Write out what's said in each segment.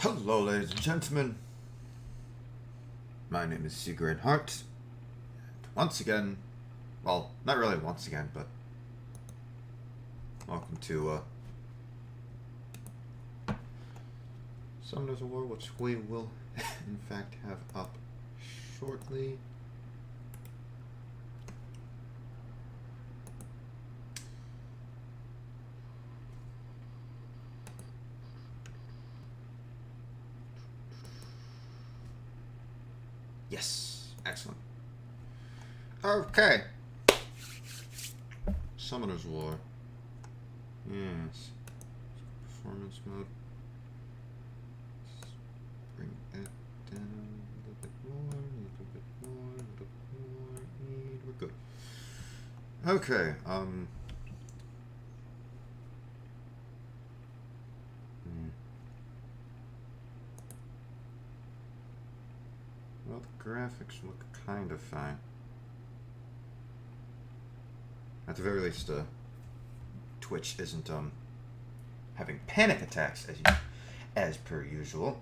Hello, ladies and gentlemen. My name is Sigurd Hart. And once again, well, not really once again, but welcome to Summoners of War, which we will, in fact, have up shortly. Yes, excellent. Okay. Summoner's War. Yes. Performance mode. Let's bring it down a little bit more, a little bit more, a little bit more. And we're good. Okay, Well, the graphics look kind of fine. At the very least, Twitch isn't having panic attacks as per usual.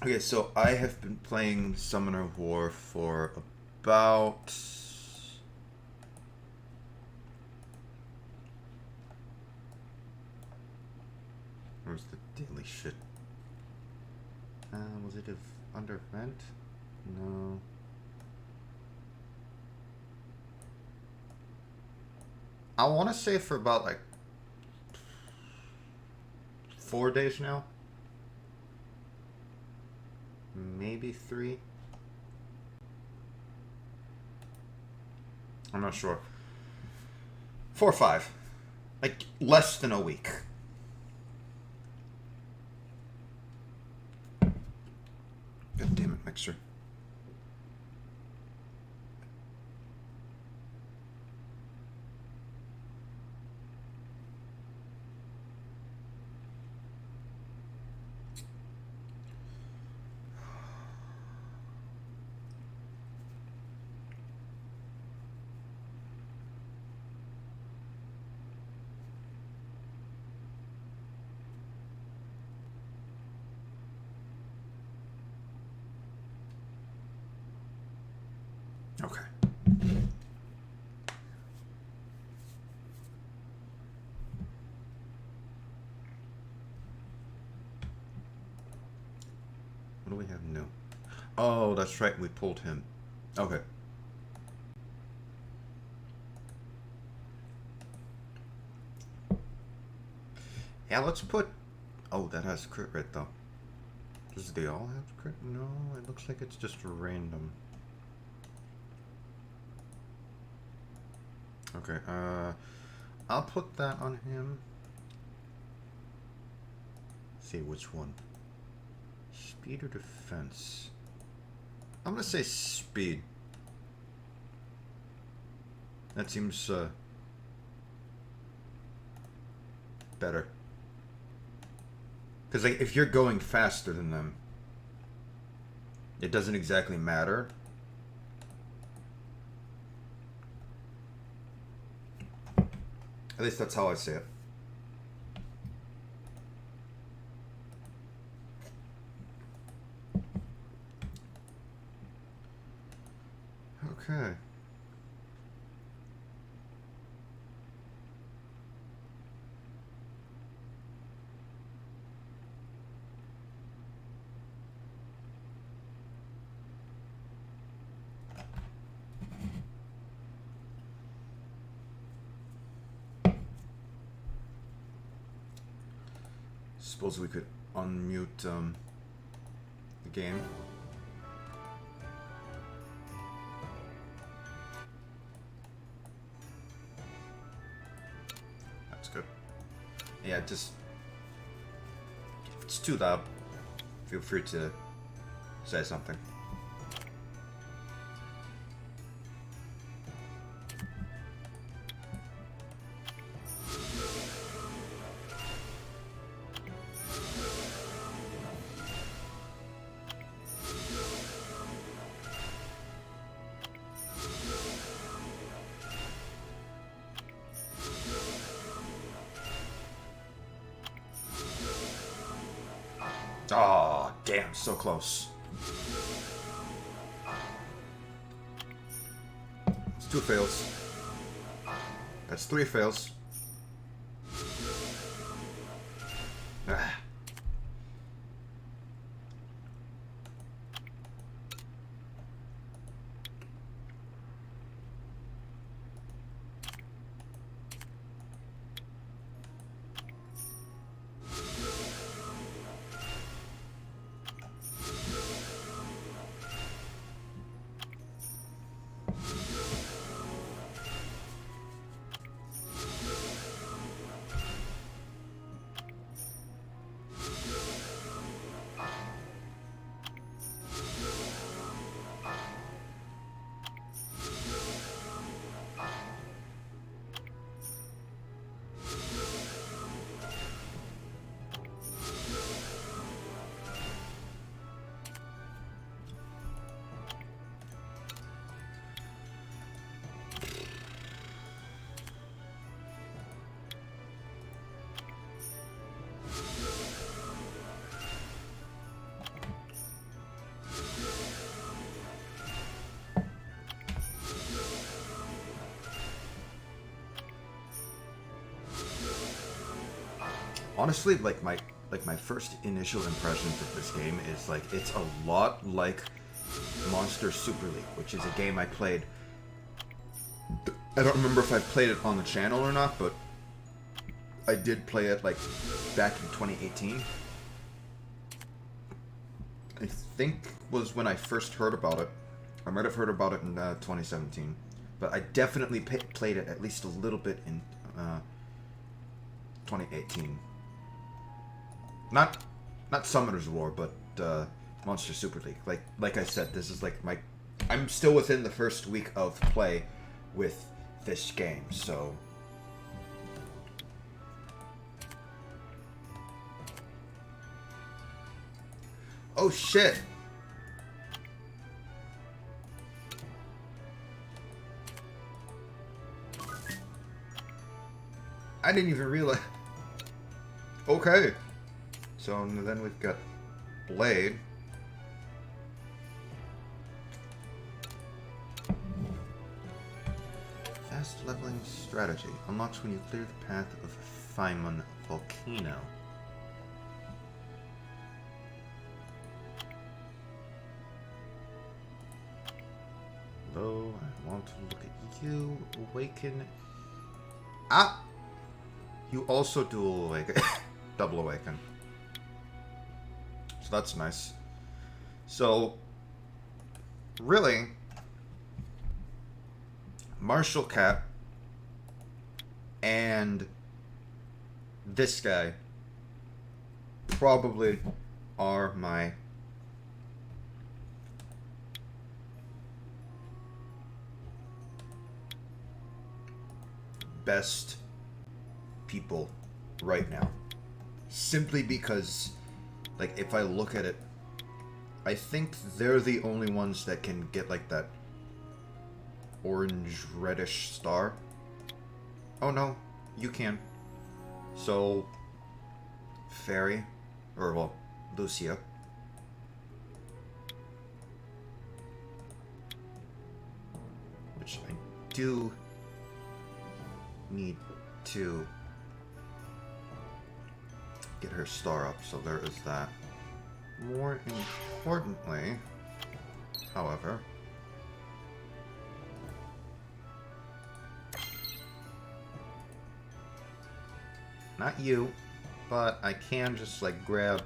Okay, so I have been playing Summoner War for about where's the daily shit? Was it under event? No. I want to say for about like 4 days now. Maybe 3. I'm not sure. 4 or 5. Like less than a week. God damn it, mixer. Okay. What do we have new? Oh, that's right. We pulled him. Okay. Yeah, let's put... Oh, that has crit rate, though. Does they all have crit? No, it looks like it's just random. Okay, I'll put that on him. Let's see which one. Speed or defense? I'm gonna say speed. That seems, better. Because like, if you're going faster than them, it doesn't exactly matter. At least that's how I see it. Okay. Suppose we could unmute the game. That's good. Yeah, just if it's too loud, feel free to say something. Damn, so close. It's 2 fails. That's 3 fails. Ah. Honestly, like my first initial impressions of this game is like it's a lot like Monster Super League, which is a game I played. I don't remember if I played it on the channel or not, but I did play it like back in 2018. I think was when I first heard about it. I might have heard about it in 2017, but I definitely played it at least a little bit in 2018. Not Summoner's War, but Monster Super League. Like I said, this is like I'm still within the first week of play with this game, so oh shit. I didn't even realize. Okay. So then we've got Blade. Fast leveling strategy. Unlocks when you clear the path of Feynman Volcano. Hello, I want to look at you. Awaken. Ah! You also dual awaken. Double awaken. So that's nice. So, really, Marshall Cat and this guy probably are my best people right now. Simply because, like, if I look at it, I think they're the only ones that can get, like, that orange reddish star. Oh no, you can. So, Fairy, or, well, Lucia. Which I do need to get her star up, so there is that. More importantly, however, not you, but I can just like grab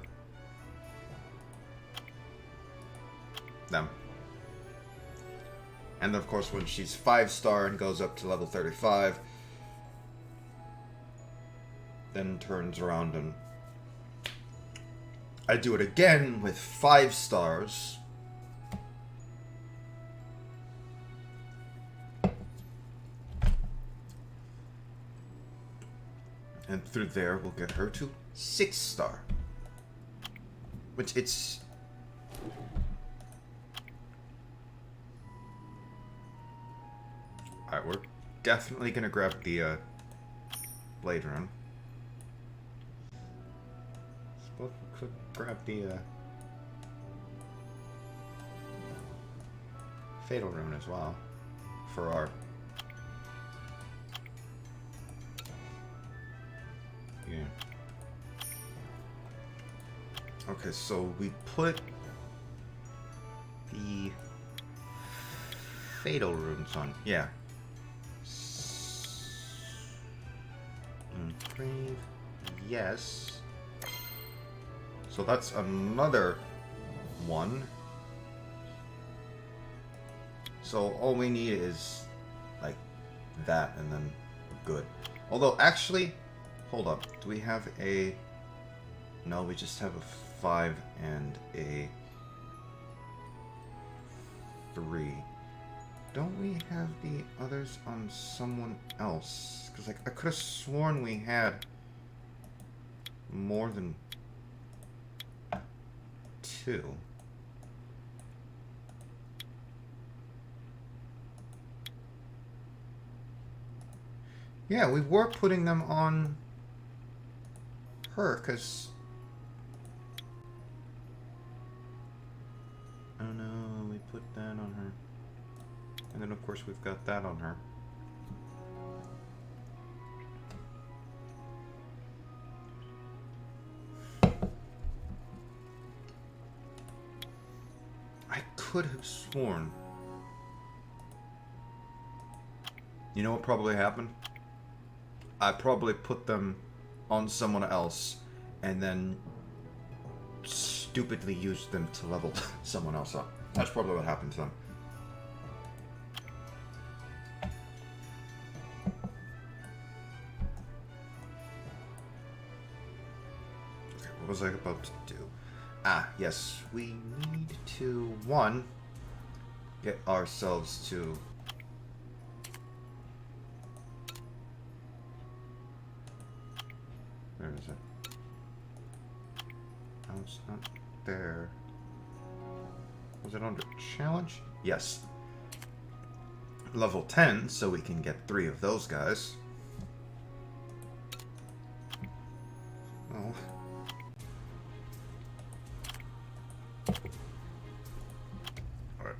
them. And of course when she's 5-star and goes up to level 35, then turns around and I do it again with 5 stars. And through there, we'll get her to 6-star. Which it's... Alright, we're definitely gonna grab the Blade Rune. Suppose we could grab the Fatal Rune as well for our... Yeah. Okay, so we put the Fatal Runes on. Yeah. Engrave. Yes. So that's another one. So all we need is like that and then we're good. Although actually, hold up. Do we have a... No, we just have a 5 and a 3. Don't we have the others on someone else? Because like, I could have sworn we had more than 2. Yeah, we were putting them on her, because... Oh no, we put that on her. And then of course we've got that on her. I could have sworn. You know what probably happened? I probably put them on someone else and then stupidly used them to level someone else up. That's probably what happened to them. Okay, what was I about to do? Ah, yes, we need to, one, get ourselves to... Where is it? Oh, it's not there. Was it under challenge? Yes. Level 10, so we can get 3 of those guys. Oh.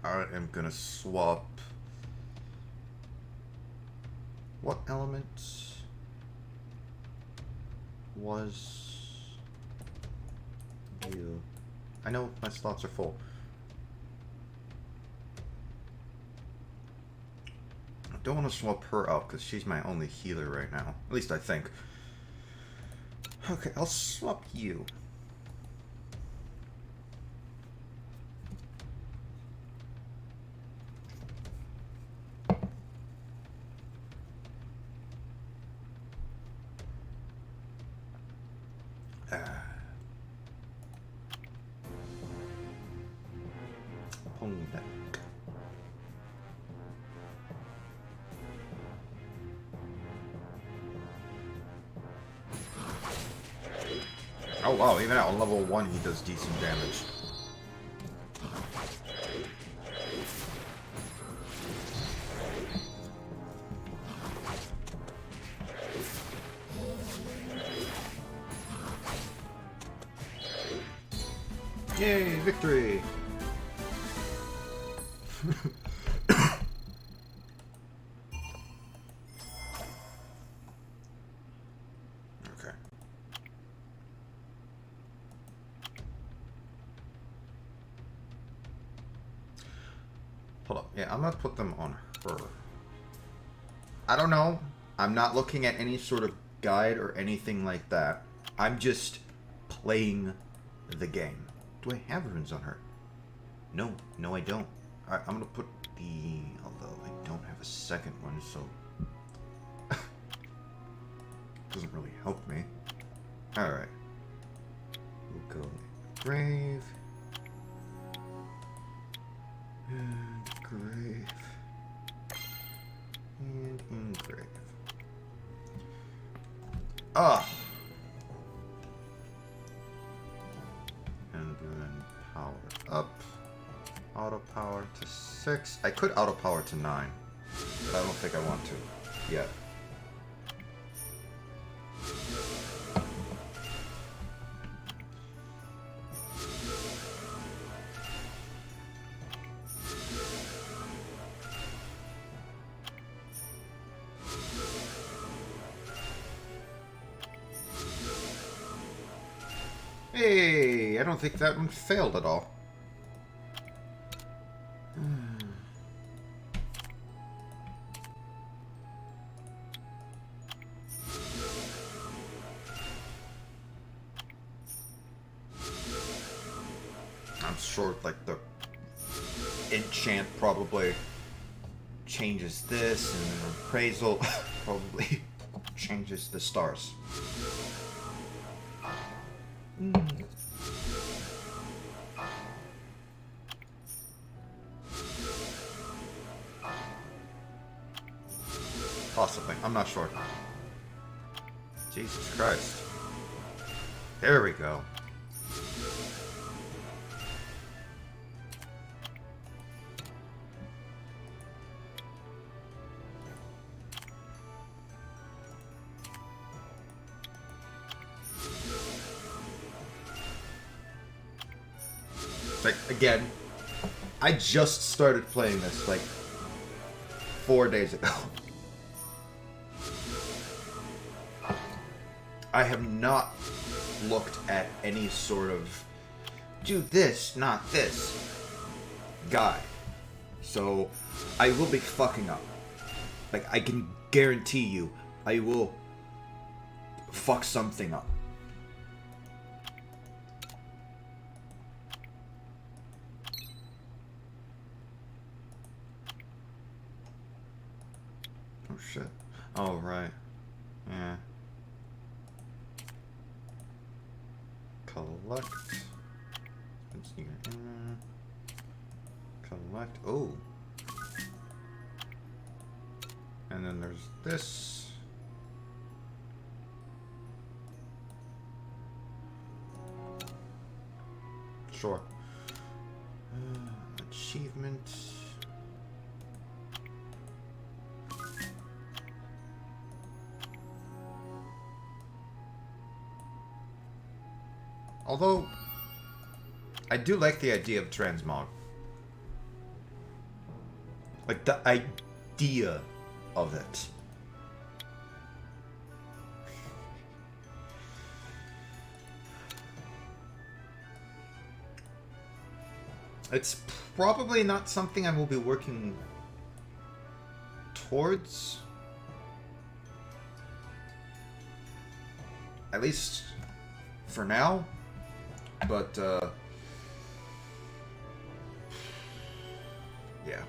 Alright, I am gonna swap... What element was you? I know my slots are full. I don't want to swap her out because she's my only healer right now. At least I think. Okay, I'll swap you. Oh wow, even at level 1 he does decent damage. Yay, victory! Okay. Hold up. Yeah, I'm gonna put them on her. I don't know. I'm not looking at any sort of guide or anything like that. I'm just playing the game. Do I have runes on her? No. No, I don't. Alright, I'm gonna put the... Although I don't have a second one, so... doesn't really help me. Alright. We'll go grave. And grave. And engrave. Ah! And then power up. Auto power to 6. I could auto power to 9, but I don't think I want to yet. I don't think that one failed at all. I'm sure, like, the enchant probably changes this, and the appraisal probably changes the stars. Possibly. I'm not sure. Jesus Christ. There we go. Like, again, I just started playing this, like, 4 days ago. I have not looked at any sort of do this, not this guide. So, I will be fucking up. Like, I can guarantee you, I will fuck something up. Oh shit. Oh, right. Yeah. Collect. Let's see here. Collect. Oh. And then there's this. Sure. Achievement. Although, I do like the idea of transmog. Like, the idea of it. It's probably not something I will be working towards. At least for now. But, yeah.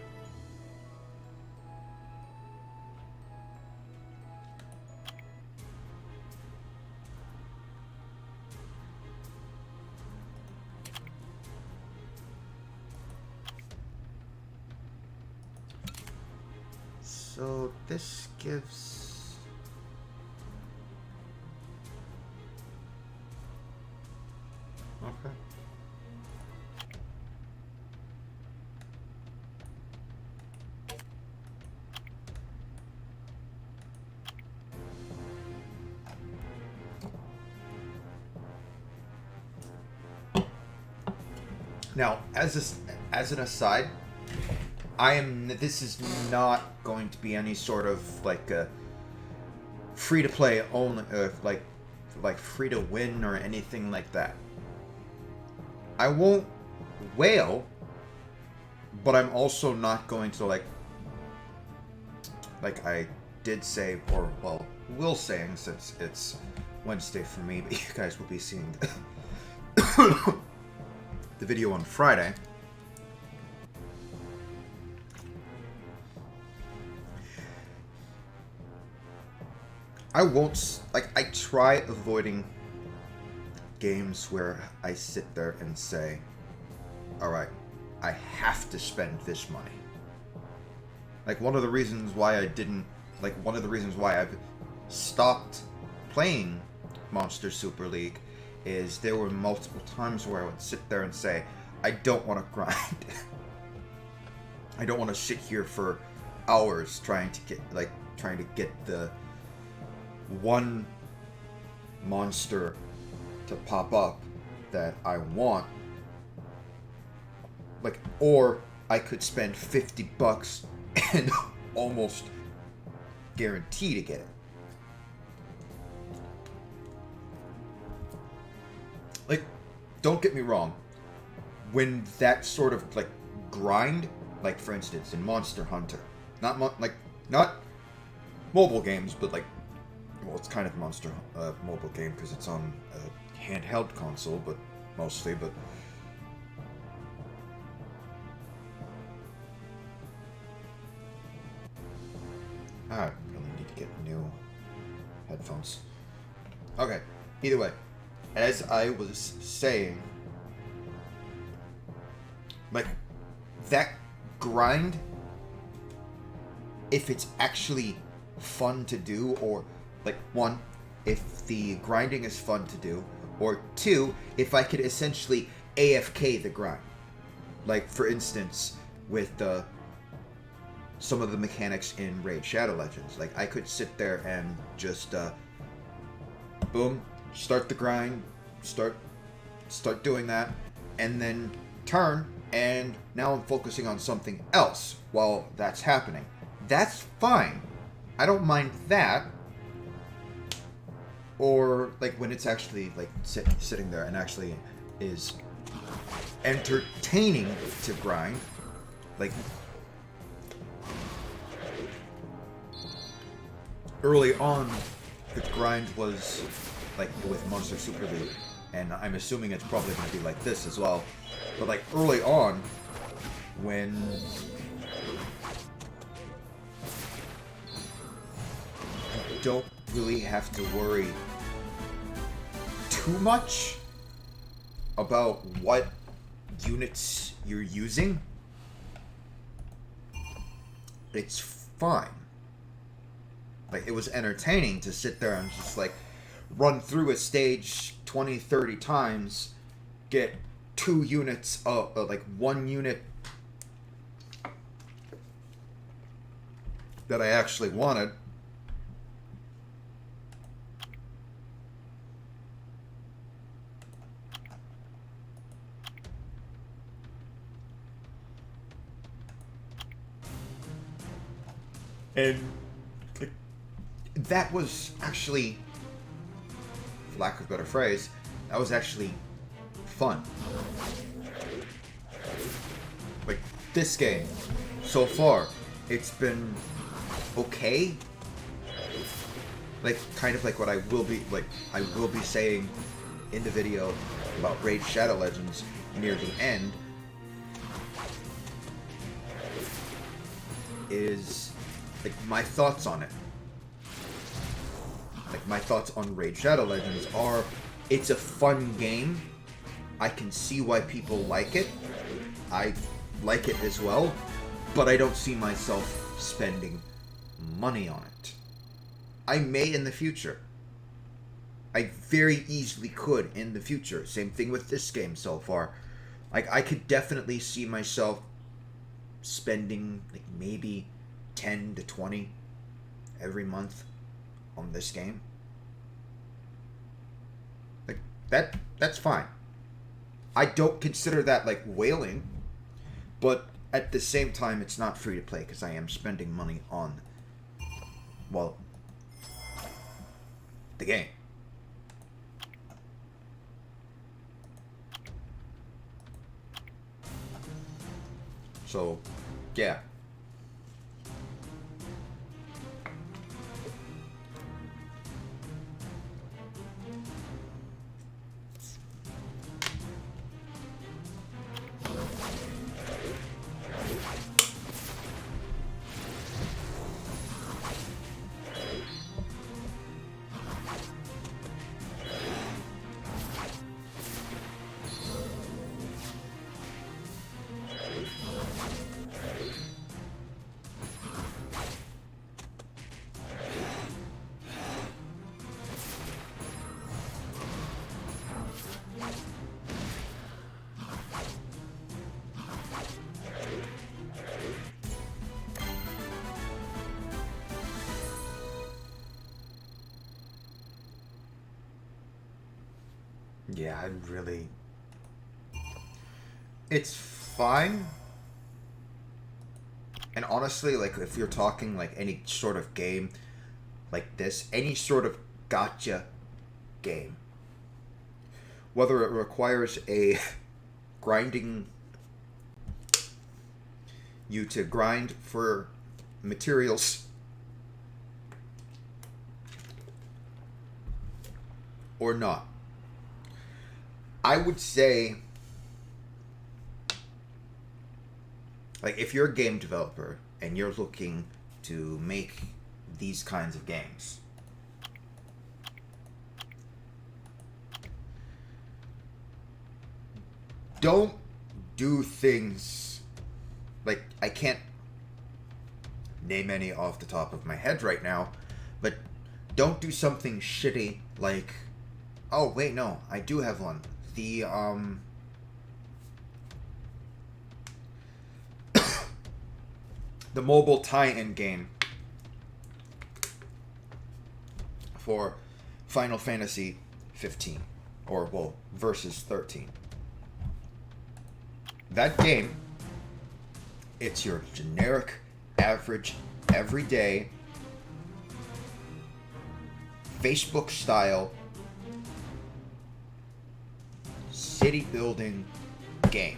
So this gives... Okay. Now, as an aside, this is not going to be any sort of like a free to play only, like free to win or anything like that. I won't whale, but I'm also not going to like I did say, or well, will saying, since it's Wednesday for me, but you guys will be seeing the video on Friday. I won't, like, I try avoiding games where I sit there and say, alright, I have to spend this money. Like, one of the reasons why I've stopped playing Monster Super League is there were multiple times where I would sit there and say, I don't want to grind. I don't want to sit here for hours trying to get the one monster to pop up that I want. Like, or I could spend $50 and almost guarantee to get it. Like, don't get me wrong. When that sort of like grind, like for instance in Monster Hunter, not mobile games, but like, well, it's kind of Monster mobile game because it's on a handheld console, but mostly, but I really need to get new headphones. Okay, either way, as I was saying, like, that grind, if it's actually fun to do, or, like, one, if the grinding is fun to do, or two, if I could essentially AFK the grind. Like, for instance, with some of the mechanics in Raid Shadow Legends. Like, I could sit there and just, boom, start the grind, start doing that, and then turn, and now I'm focusing on something else while that's happening. That's fine. I don't mind that. Or, like, when it's actually, like, sitting there and actually is entertaining to grind. Like, early on, the grind was, like, with Monster Super League, and I'm assuming it's probably going to be like this as well. But, like, early on, when you don't really have to worry too much about what units you're using, it's fine. Like, it was entertaining to sit there and just, like, run through a stage 20, 30 times, get 2 units, like, 1 unit that I actually wanted. And that was actually, for lack of a better phrase, that was actually fun. Like, this game, so far, it's been okay. Like, kind of like what I will be saying in the video about Raid Shadow Legends near the end, is, like, my thoughts on it. Like, my thoughts on Raid Shadow Legends are, it's a fun game. I can see why people like it. I like it as well, but I don't see myself spending money on it. I may in the future. I very easily could in the future. Same thing with this game so far. Like, I could definitely see myself spending, like, maybe 10 to 20 every month on this game. Like, that's fine. I don't consider that, like, whaling, but at the same time, it's not free to play because I am spending money on, well, the game. So, yeah. Yeah, I'd really... It's fine. And honestly, like, if you're talking, like, any sort of game like this, any sort of gotcha game, whether it requires grinding you to grind for materials or not. I would say, like, if you're a game developer and you're looking to make these kinds of games, don't do things like, I can't name any off the top of my head right now, but don't do something shitty like, oh wait, no, I do have one. The the mobile tie-in game for Final Fantasy 15, or, well, Versus 13. That game, it's your generic, average, everyday, Facebook style city building game.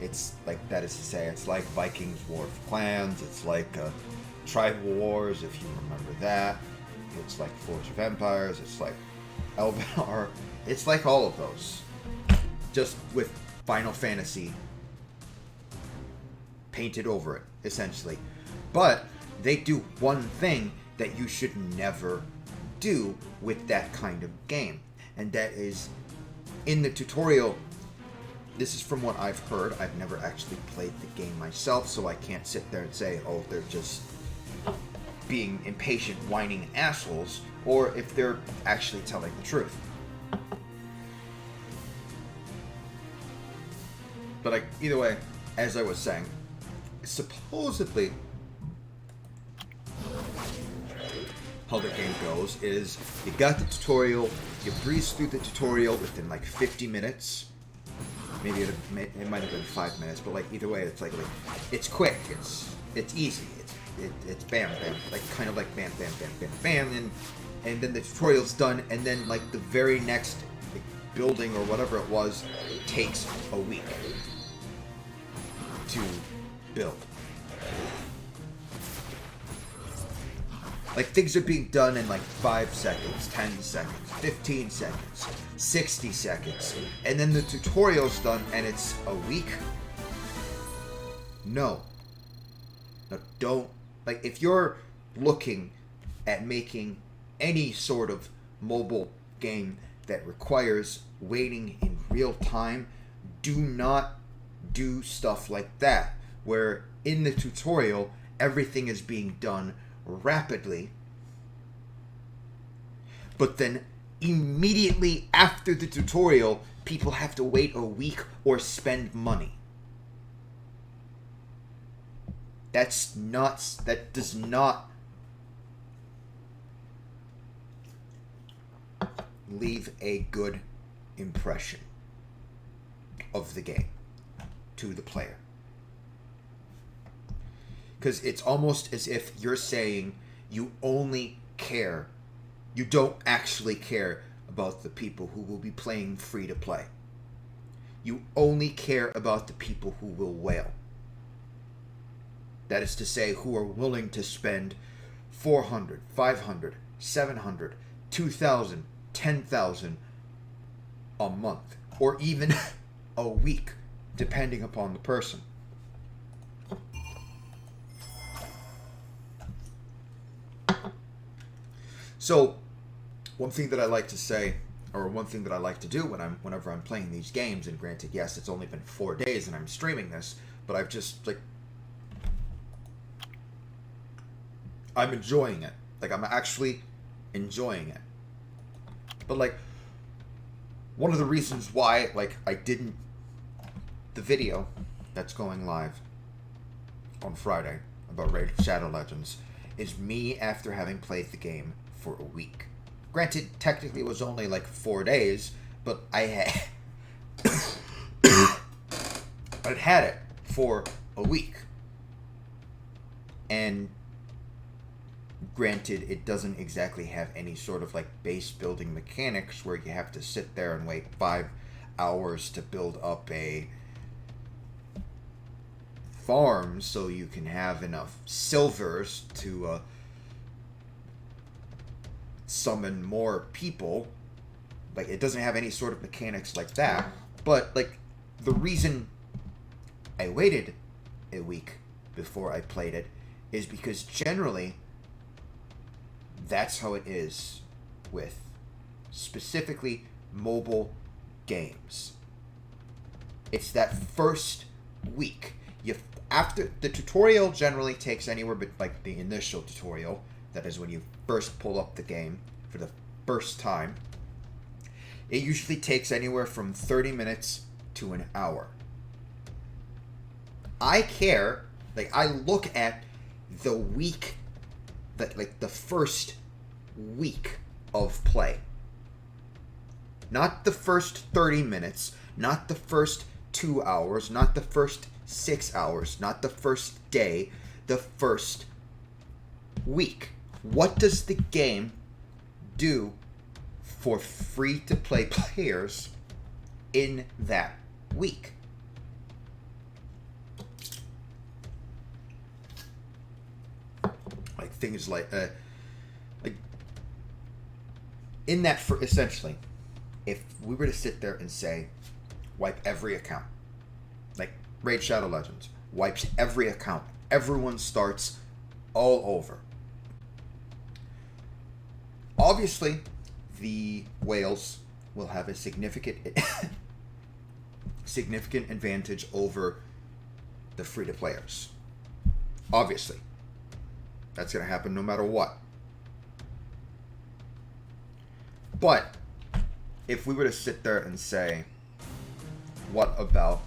It's like, that is to say, it's like Vikings War of Clans, it's like Tribal Wars, if you remember that. It's like Forge of Empires, it's like Elvenar, it's like all of those. Just with Final Fantasy painted over it, essentially. But they do one thing that you should never do with that kind of game, and that is, in the tutorial, this is from what I've heard, I've never actually played the game myself, so I can't sit there and say, oh, they're just being impatient, whining assholes, or if they're actually telling the truth. But like, either way, as I was saying, supposedly how the game goes is, you got the tutorial, you breeze through the tutorial within like 50 minutes. Maybe it might have been 5 minutes, but like, either way, it's like it's quick, it's easy, it's bam bam, like kind of like bam bam bam bam bam, and then the tutorial's done, and then like the very next building or whatever it was takes a week to build. Like, things are being done in like 5 seconds, 10 seconds, 15 seconds, 60 seconds, and then the tutorial's done and it's a week? No. No, don't. Like, if you're looking at making any sort of mobile game that requires waiting in real time, do not do stuff like that, where in the tutorial everything is being done rapidly, but then immediately after the tutorial people have to wait a week or spend money. That's nuts. That does not leave a good impression of the game to the player. Because it's almost as if you're saying you only care, you don't actually care about the people who will be playing free to play. You only care about the people who will whale. That is to say, who are willing to spend 400, 500, 700, 2,000, 10,000 a month, or even a week, depending upon the person. So, one thing that I like to say, or one thing that I like to do whenever I'm playing these games, and granted, yes, it's only been 4 days and I'm streaming this, but I've just, like, I'm enjoying it. Like, I'm actually enjoying it. But, like, one of the reasons why, like, I didn't, the video that's going live on Friday about Raid Shadow Legends is me after having played the game for a week. Granted, technically it was only like 4 days, but I had I'd had it for a week. And Granted, it doesn't exactly have any sort of like base building mechanics where you have to sit there and wait 5 hours to build up a farm so you can have enough silvers to summon more people. Like, it doesn't have any sort of mechanics like that. But, like, the reason I waited a week before I played it is because generally that's how it is with specifically mobile games. It's that first week. After the tutorial generally takes anywhere but like the initial tutorial, that is when you first pull up the game for the first time, it usually takes anywhere from 30 minutes to an hour. I care, like, I look at the week, that like the first week of play. Not the first 30 minutes, not the first 2 hours, not the first 6 hours, not the first day, the first week. What does the game do for free-to-play players in that week? Like things like in that, for essentially, if we were to sit there and say, wipe every account, like Raid Shadow Legends wipes every account, everyone starts all over. Obviously, the whales will have a significant advantage over the free-to-players. Obviously. That's going to happen no matter what. But if we were to sit there and say, what about,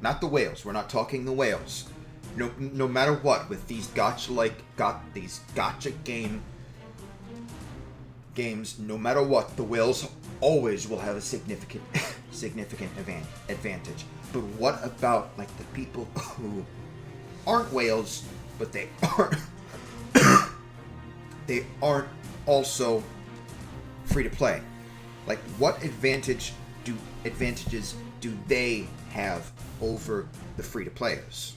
not the whales, we're not talking the whales. No matter what, with these these gotcha games, no matter what, the whales always will have a significant advantage. But what about like the people who aren't whales, but they aren't also free to play? Like, what advantages do they have over the free to players?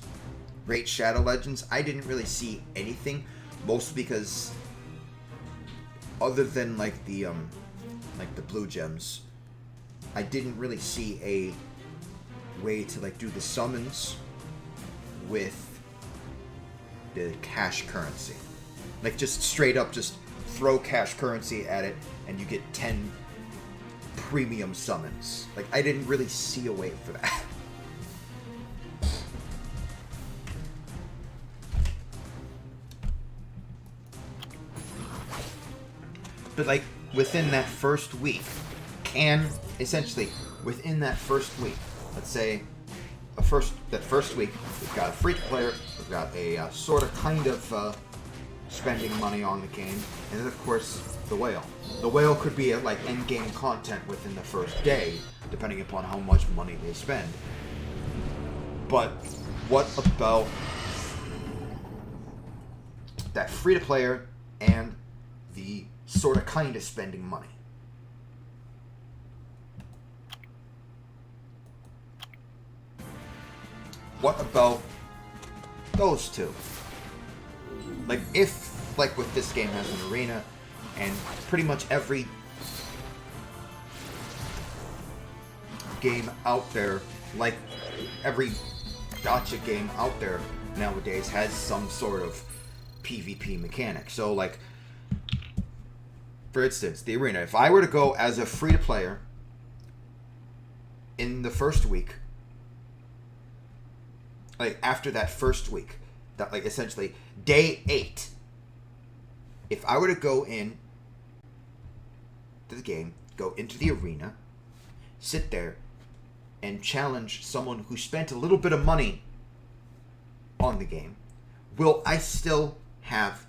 Raid Shadow Legends, I didn't really see anything, mostly because other than like the blue gems, I didn't really see a way to like do the summons with the cash currency. Like, just straight up just throw cash currency at it and you get 10 premium summons. Like, I didn't really see a way for that. But like, within that first week, within that first week, let's say that first week, we've got a free player, we've got a sort of kind of spending money on the game, and then of course the whale. The whale could be like end game content within the first day, depending upon how much money they spend. But what about that free to player and the sort of kind of spending money? What about those two? Like, if, like with this game has an arena, and pretty much every game out there, like every gacha game out there nowadays, has some sort of PvP mechanic. So, like, for instance, the arena. If I were to go as a free-to-player in the first week, like after that first week, that like essentially day 8, if I were to go in to the game, go into the arena, sit there, and challenge someone who spent a little bit of money on the game, will I still have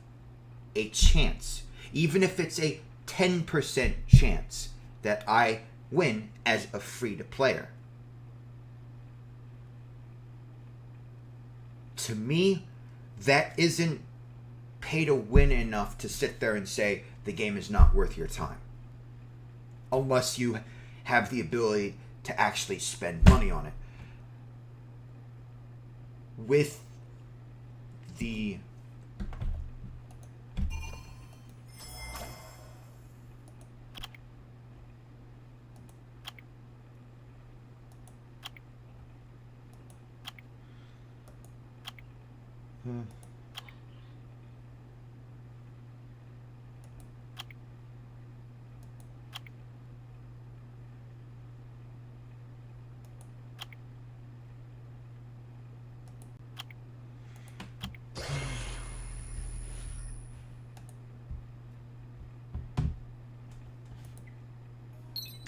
a chance, even if it's a 10% chance that I win as a free-to-player? To me, that isn't pay to win enough to sit there and say the game is not worth your time. Unless you have the ability to actually spend money on it. With the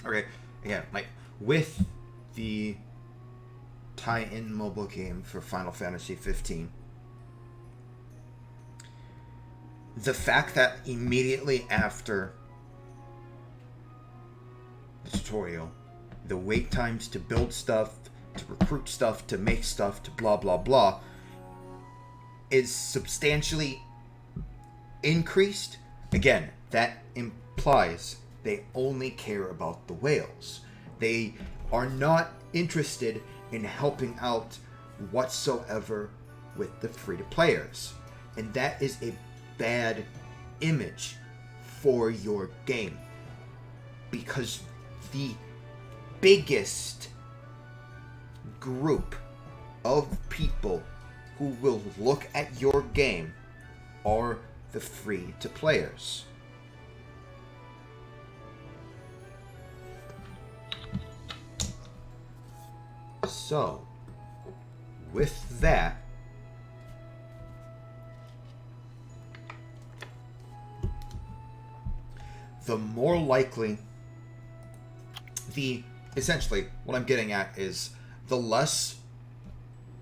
okay, again, like with the tie-in mobile game for Final Fantasy 15, the fact that immediately after the tutorial, the wait times to build stuff, to recruit stuff, to make stuff, to blah blah blah, is substantially increased. Again, that implies they only care about the whales. They are not interested in helping out whatsoever with the free-to-players. And that is a bad image for your game. Because the biggest group of people who will look at your game are the free-to-players. So, with that, the more likely, essentially, what I'm getting at is the less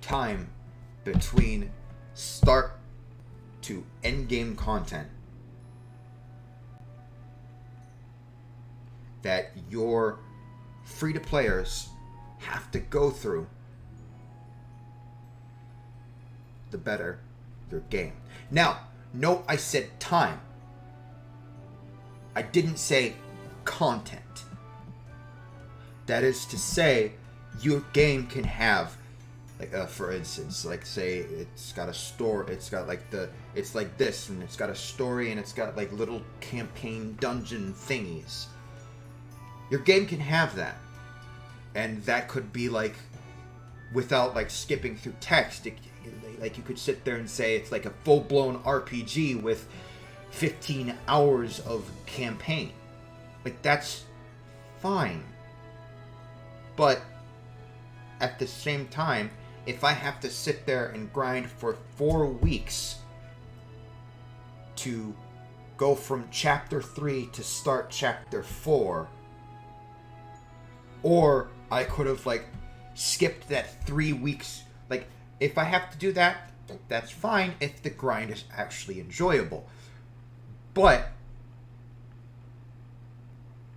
time between start to end game content that your free-to-players have to go through, the better your game. Now, note I said time. I didn't say content. That is to say, your game can have, like, for instance, like, say it's got a store, it's got like it's like this, and it's got a story, and it's got like little campaign dungeon thingies. Your game can have that. And that could be like, without like skipping through text, like you could sit there and say it's like a full-blown RPG with 15 hours of campaign. Like, that's fine. But at the same time, if I have to sit there and grind for 4 weeks to go from chapter 3 to start chapter 4, or I could have, like, skipped that 3 weeks. Like, if I have to do that, that's fine if the grind is actually enjoyable. But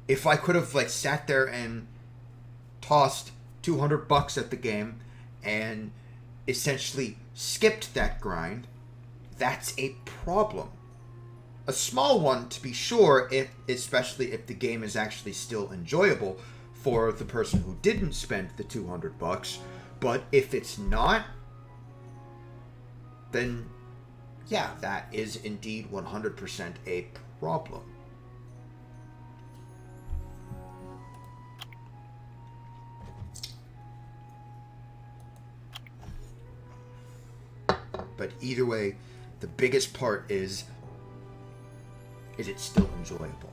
if I could have, like, sat there and tossed $200 at the game and essentially skipped that grind, that's a problem. A small one, to be sure, especially if the game is actually still enjoyable for the person who didn't spend the $200. But if it's not, then yeah, that is indeed 100% a problem. But either way, the biggest part is it still enjoyable?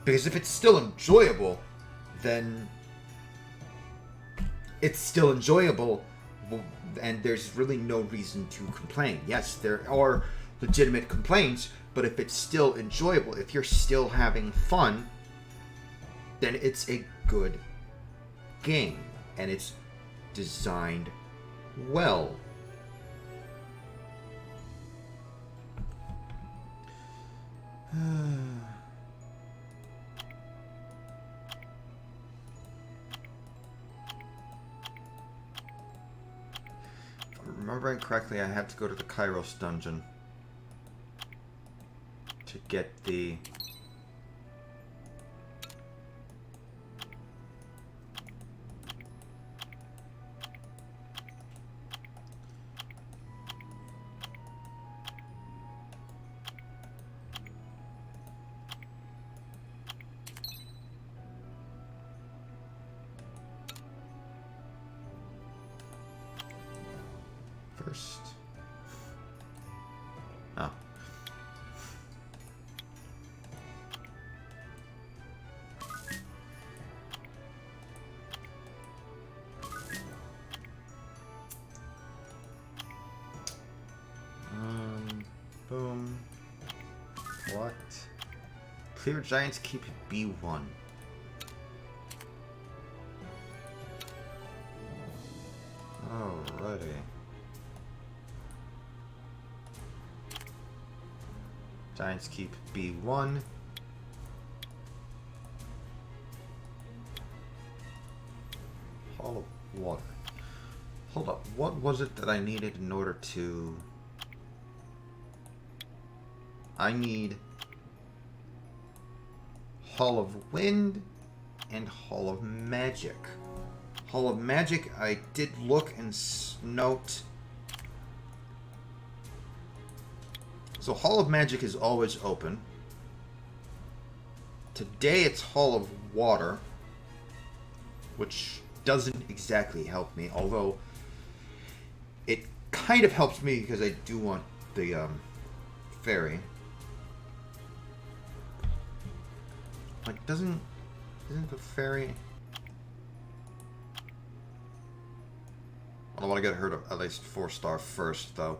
Because if it's still enjoyable, then it's still enjoyable, and there's really no reason to complain. Yes, there are legitimate complaints, but if it's still enjoyable, if you're still having fun, then it's a good game, and it's designed well. remembering correctly, I had to go to the Kairos dungeon to get the... first. Oh. Boom. What? Clear Giants keep B1. Alrighty. Giants keep B1. Hall of Water. Hold up. What was it that I needed in order to... I need Hall of Wind and Hall of Magic. Hall of Magic, I did look and note. So Hall of Magic is always open. Today it's Hall of Water, which doesn't exactly help me, although it kind of helps me because I do want the fairy. Like, isn't the fairy... I want to get her to at least 4-star first, though.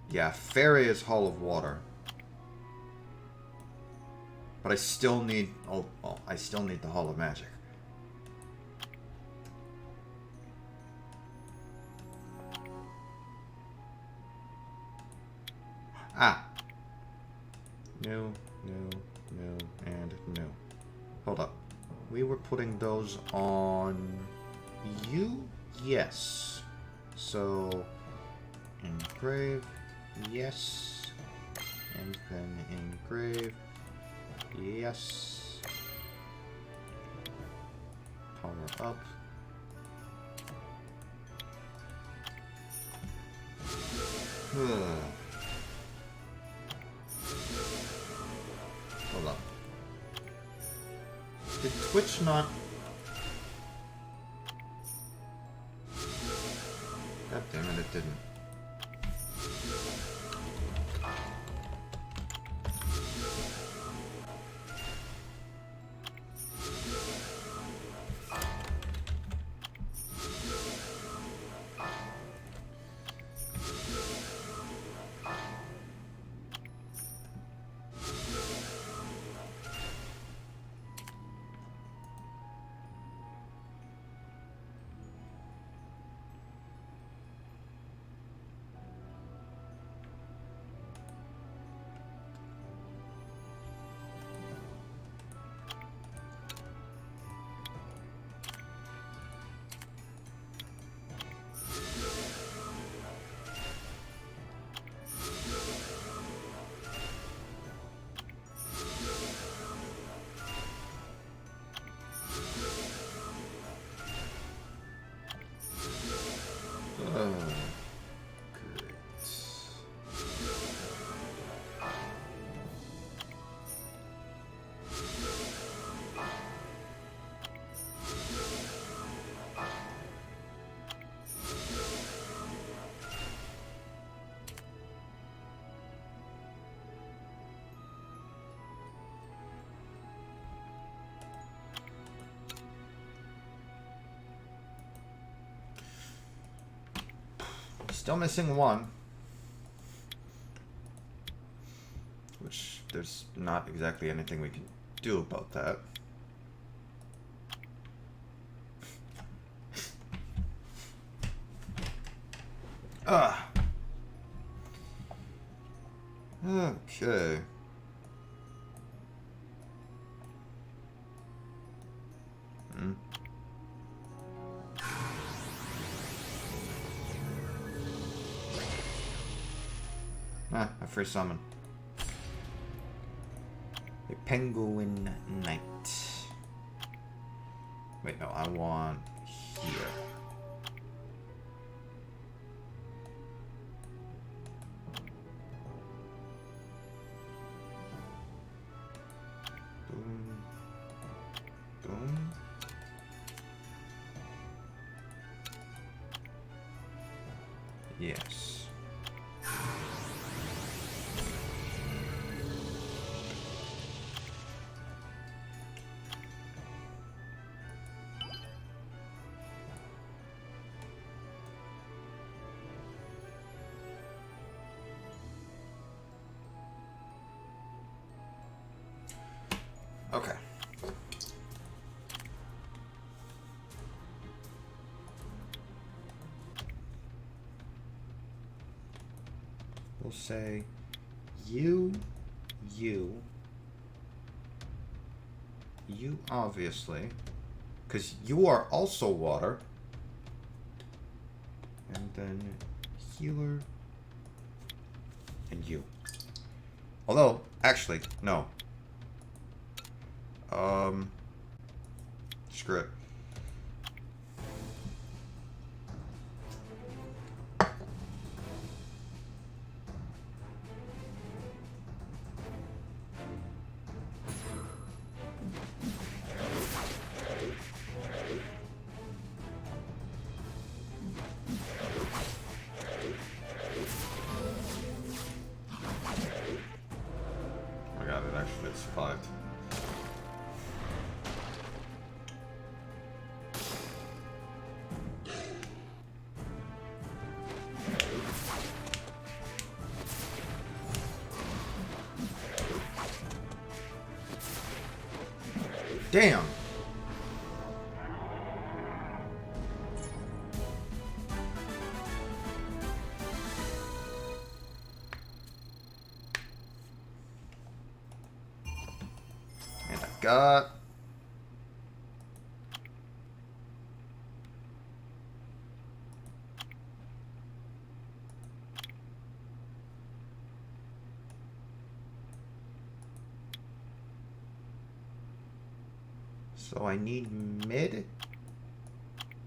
Yeah, fairy is Hall of Water. But I still need... Oh, I still need the Hall of Magic. Ah! No, and no. Hold up. We were putting those on you? Yes. So, engrave, yes. And then engrave, yes. Power up. Hold up. Did Twitch not... God damn it, it didn't. Still missing one. Which, there's not exactly anything we can do about that. Okay. free summon. A penguin knight. Wait, no, I want here. Boom. Boom. Yes. Okay. We'll say you obviously, because you are also water, and then healer and you. Although, actually, no. Screw it. I got it, actually, it survived. Damn! And I got... So I need mid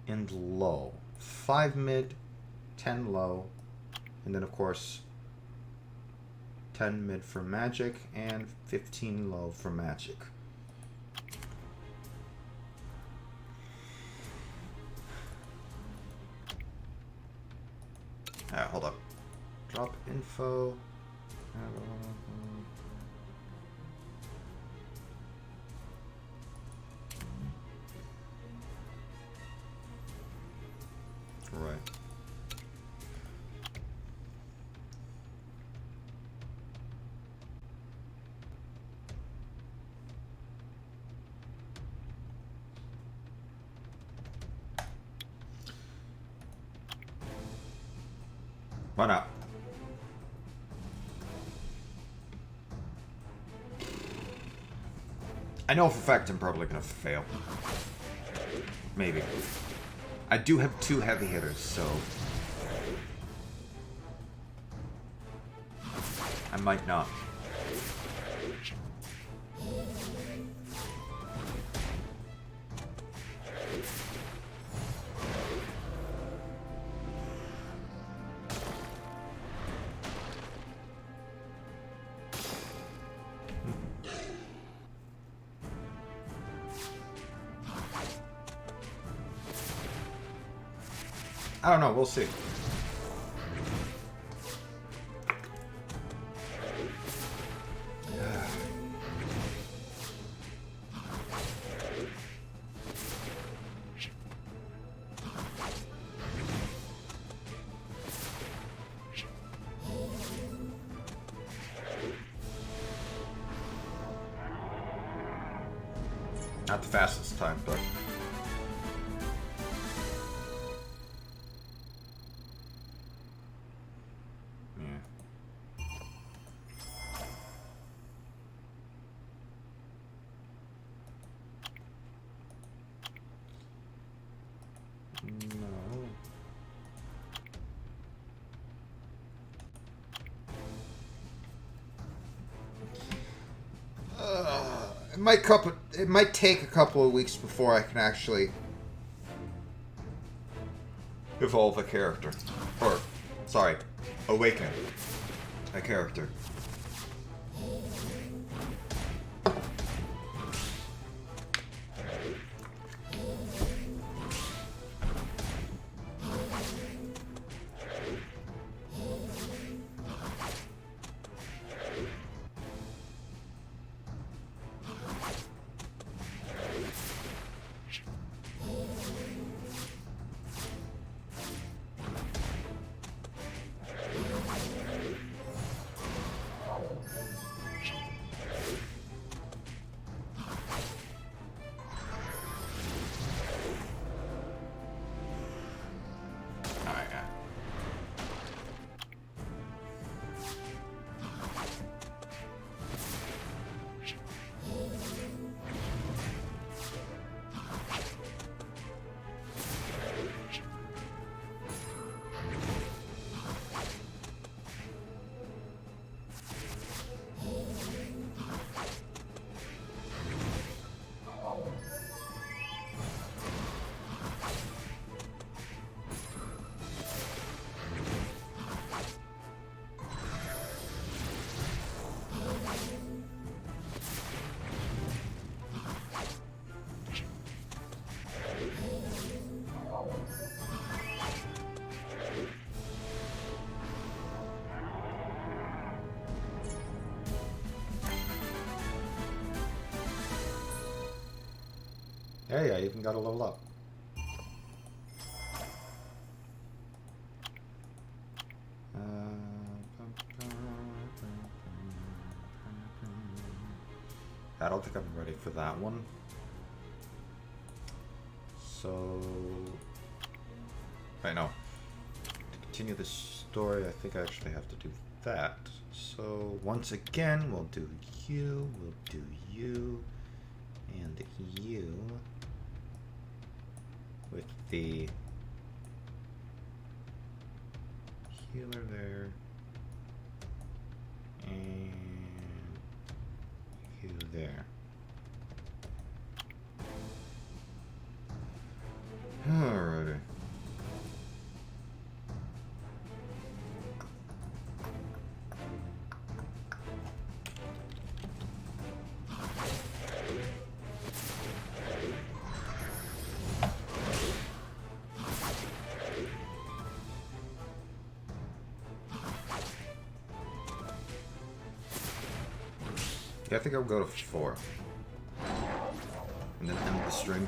and low. 5 mid, 10 low, and then of course 10 mid for magic and 15 low for magic. Alright, hold up. Drop info. Right. Why not? I know for a fact I'm probably gonna fail. Maybe. I do have 2 heavy hitters, so I might not. I don't know, we'll see. Not the fastest time, but... it might take a couple of weeks before I can actually evolve a character. Or, sorry, awaken a character. Hey, I even got a level up. I don't think I'm ready for that one. So, I know. To continue the story, I think I actually have to do that. So, once again, we'll do you, and you. With the healer there, and you there. Alrighty. Yeah, I think I'll go to 4. And then end the stream.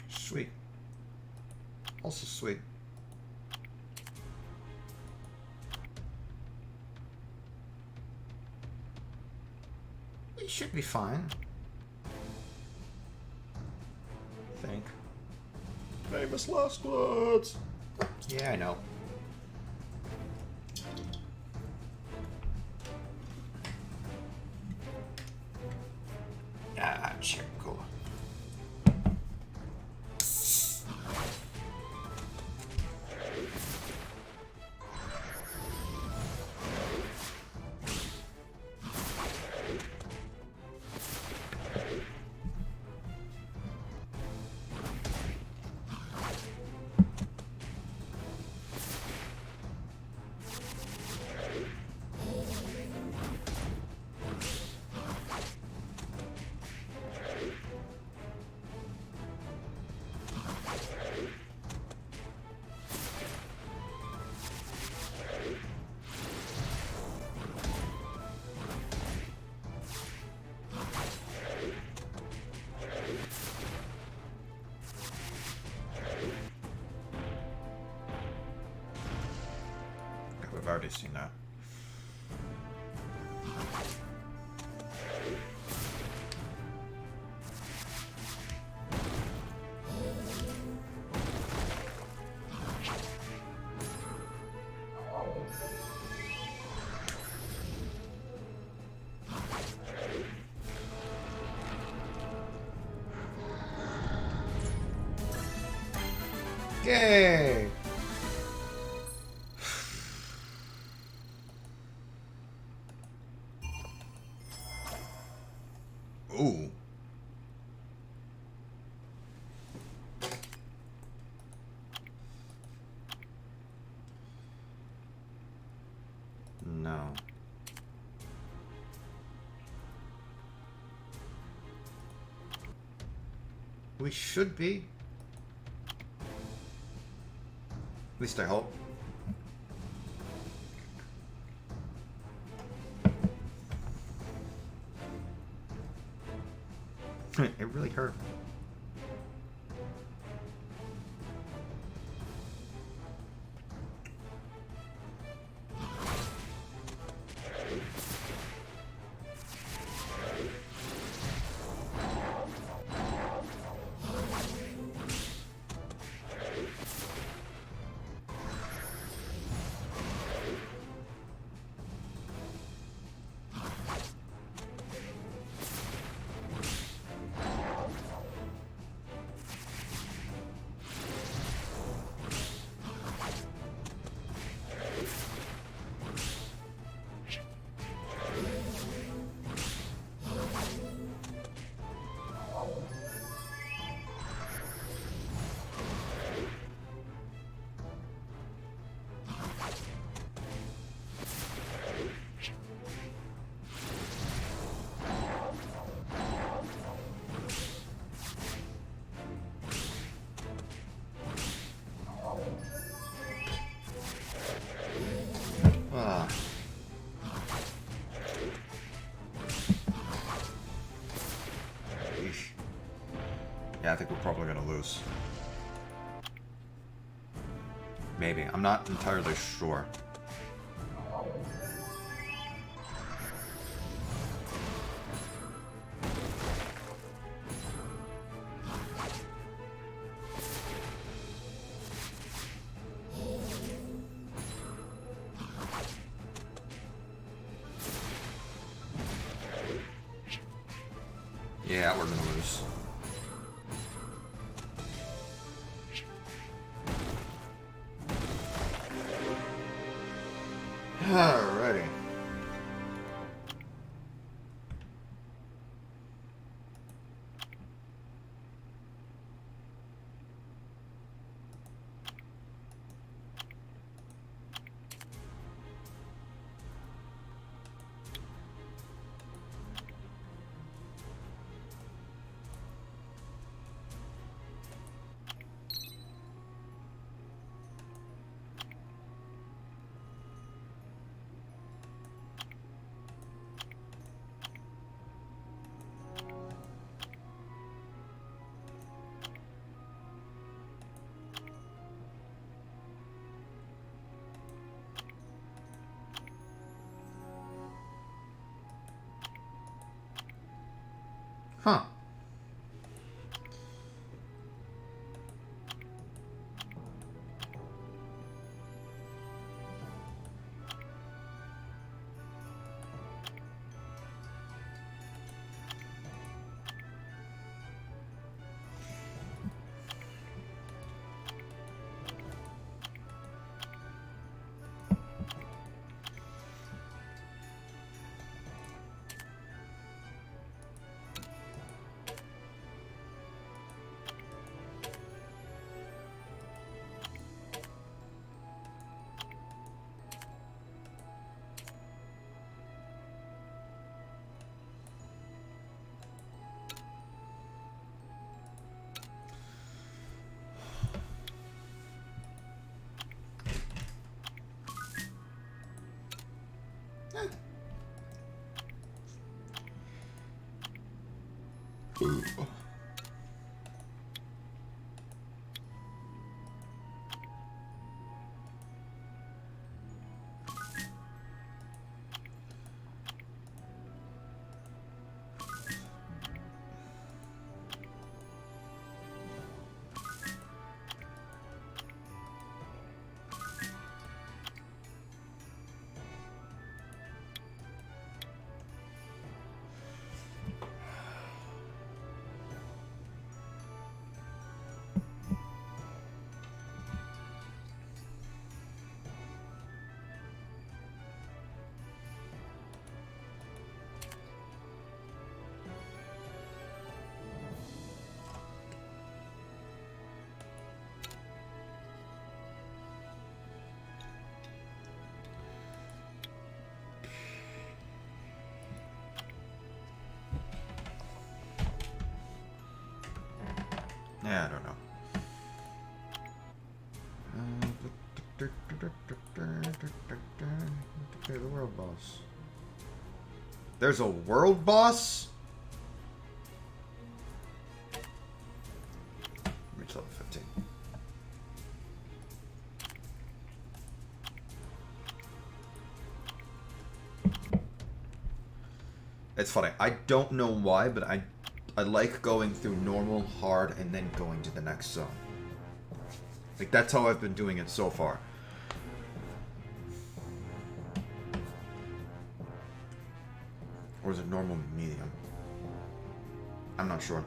Sweet. Also sweet. We should be fine. I think. Famous last words. Yeah, I know. Ah, sure, cool. already seen that. Yay! Ooh. No. We should be. At least I hope. It really hurt. Ah. Eesh. Yeah, I think we're probably gonna lose. Maybe. I'm not entirely sure. Yeah, we're gonna lose. Alrighty. Huh. Ooh. Yeah, I don't know. Okay, the world boss. There's a world boss? Reach level 15. It's funny. I don't know why, but I like going through normal, hard, and then going to the next zone. Like, that's how I've been doing it so far. Or is it normal, medium? I'm not sure.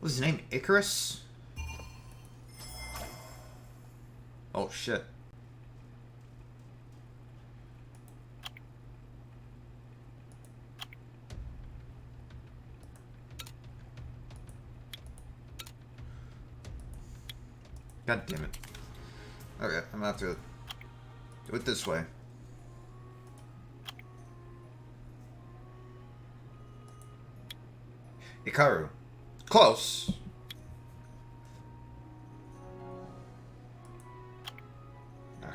What's his name? Icarus? Oh shit. God damn it. Okay, I'm gonna have to do it this way. Ikaru. Close. Ugh.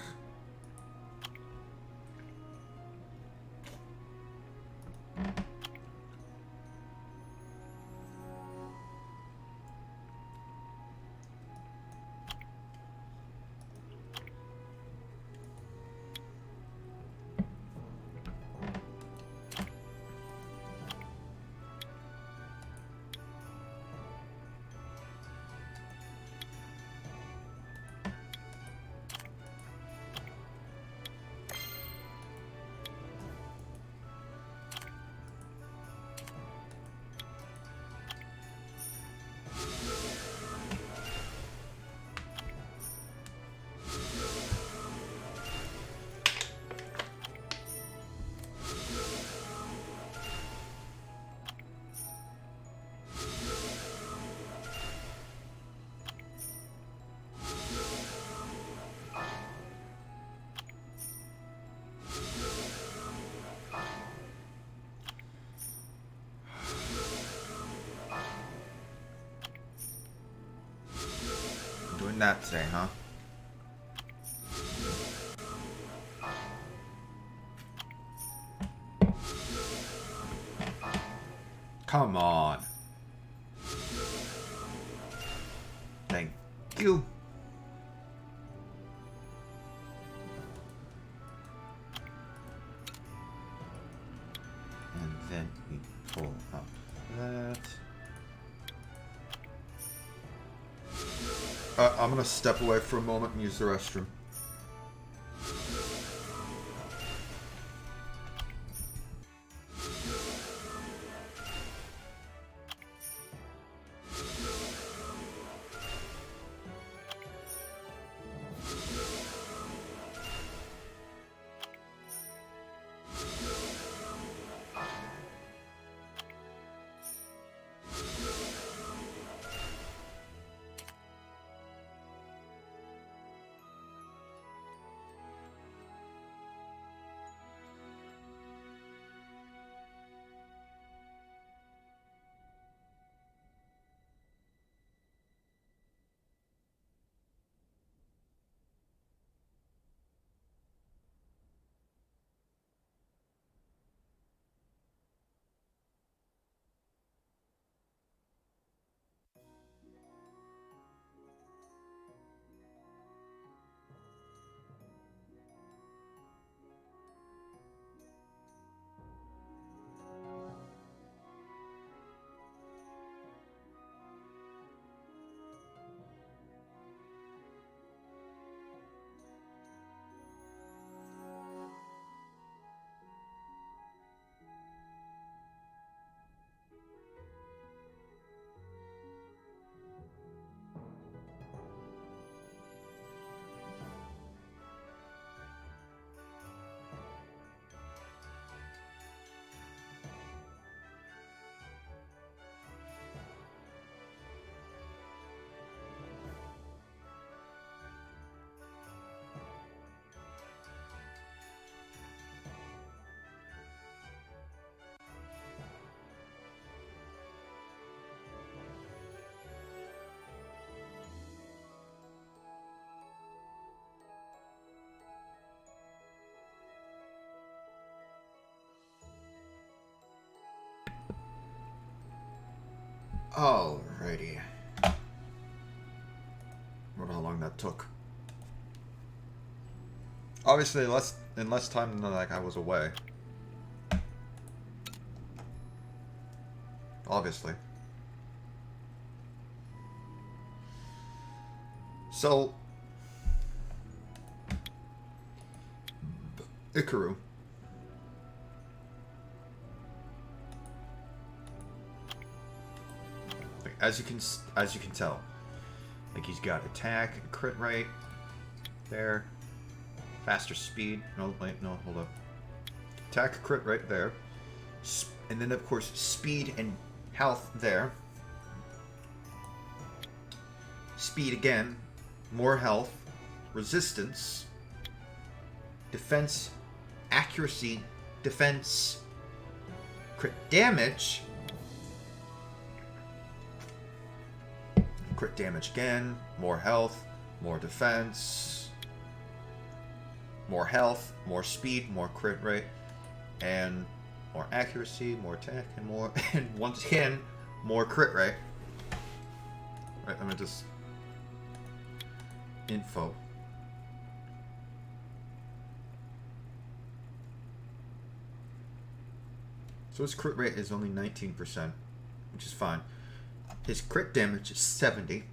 Doing that today, huh? Come on. Thank you. And then we pull up that. I'm gonna step away for a moment and use the restroom. Alrighty. Wonder how long that took. Obviously, in less time than like I was away. Obviously. So, Ikaru. Like, as you can tell, like he's got attack and crit rate there, faster speed. No, wait, no, hold up. Attack, crit right there, and then of course speed and health there. Speed again, more health, resistance, defense, accuracy, defense, crit damage, crit damage again, more health, more defense, more health, more speed, more crit rate, and more accuracy, more attack, and more, and once again, more crit rate. Right, let me just info. So his crit rate is only 19%, which is fine. His crit damage is 70.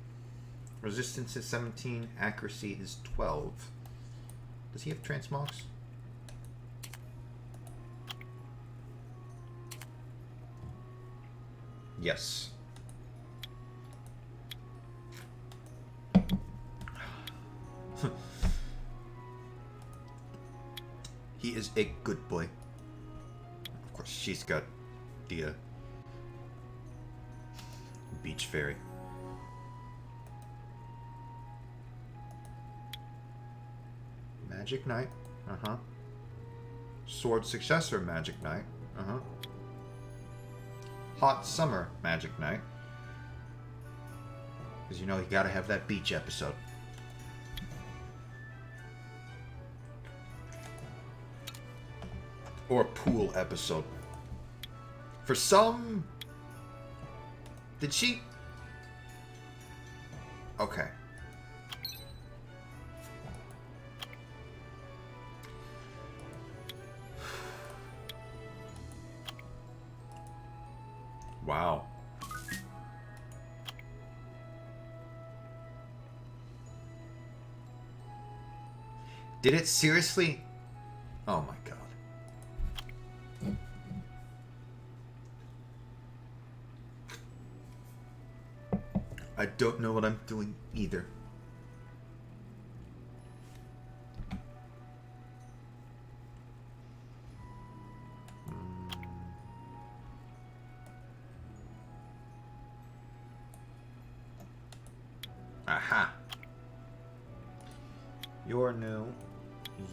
Resistance is 17. Accuracy is 12. Does he have transmogs? Yes. He is a good boy. Of course, she's got the beach fairy. Magic Knight. Uh-huh. Sword Successor Magic Knight. Uh-huh. Hot Summer Magic Knight. Because you know you gotta have that beach episode. Or a pool episode. For some... Did she... Okay. Wow. Did it seriously? Oh my god. I don't know what I'm doing either. Aha. You're new.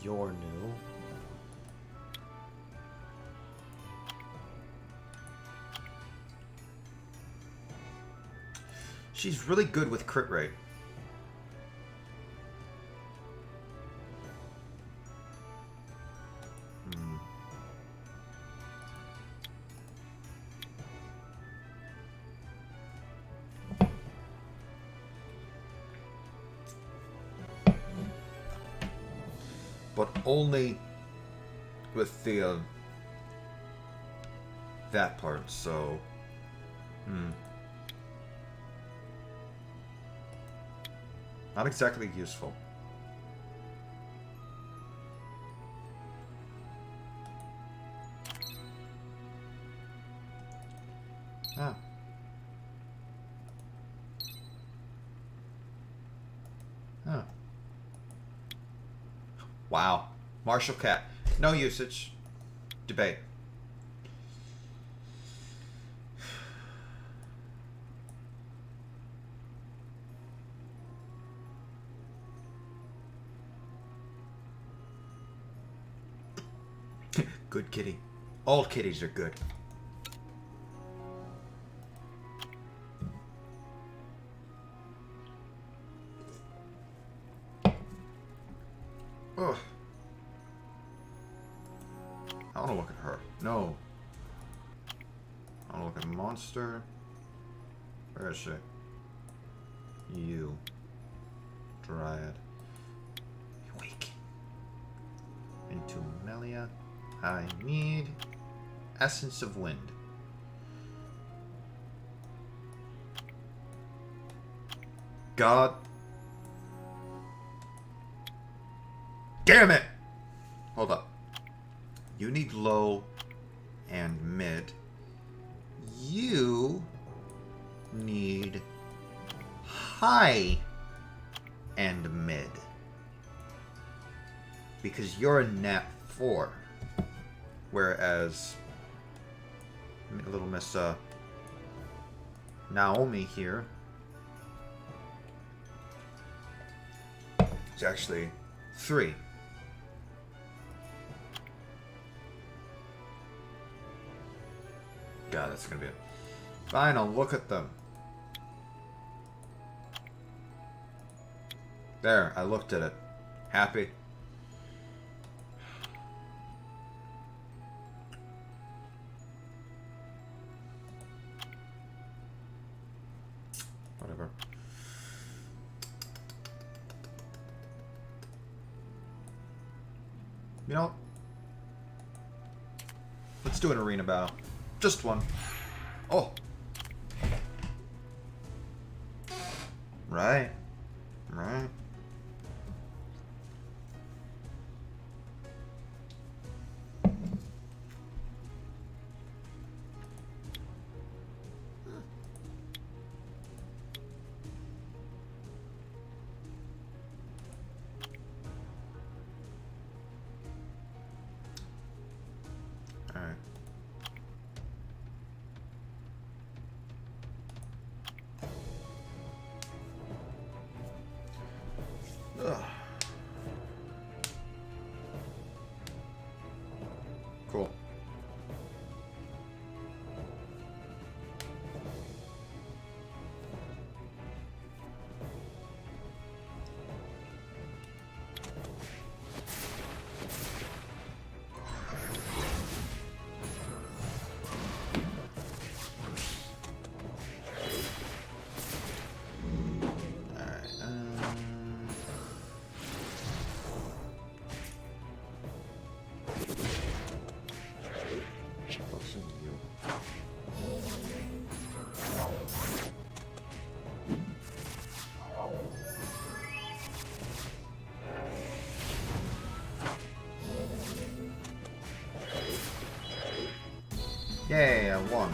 You're new. She's really good with crit rate. But only with the that part, so not exactly useful. Ah. Huh. Wow. Martial Cat. No usage. Debate. Good kitty. All kitties are good. Ugh. I want to look at her. No. I want to look at monster. Where is she? You. Dryad. Awake. Into Melia. I need Essence of Wind. God. Damn it! Hold up. You need low and mid. You need high and mid. Because you're a nat 4. Whereas little Miss Naomi here is actually 3. God, that's gonna be it. Fine, I'll look at them. There, I looked at it. Happy? Whatever. You know, let's do an arena battle. Just one. Oh. Right. Right. All right. Ugh. Cool. Yay, I won.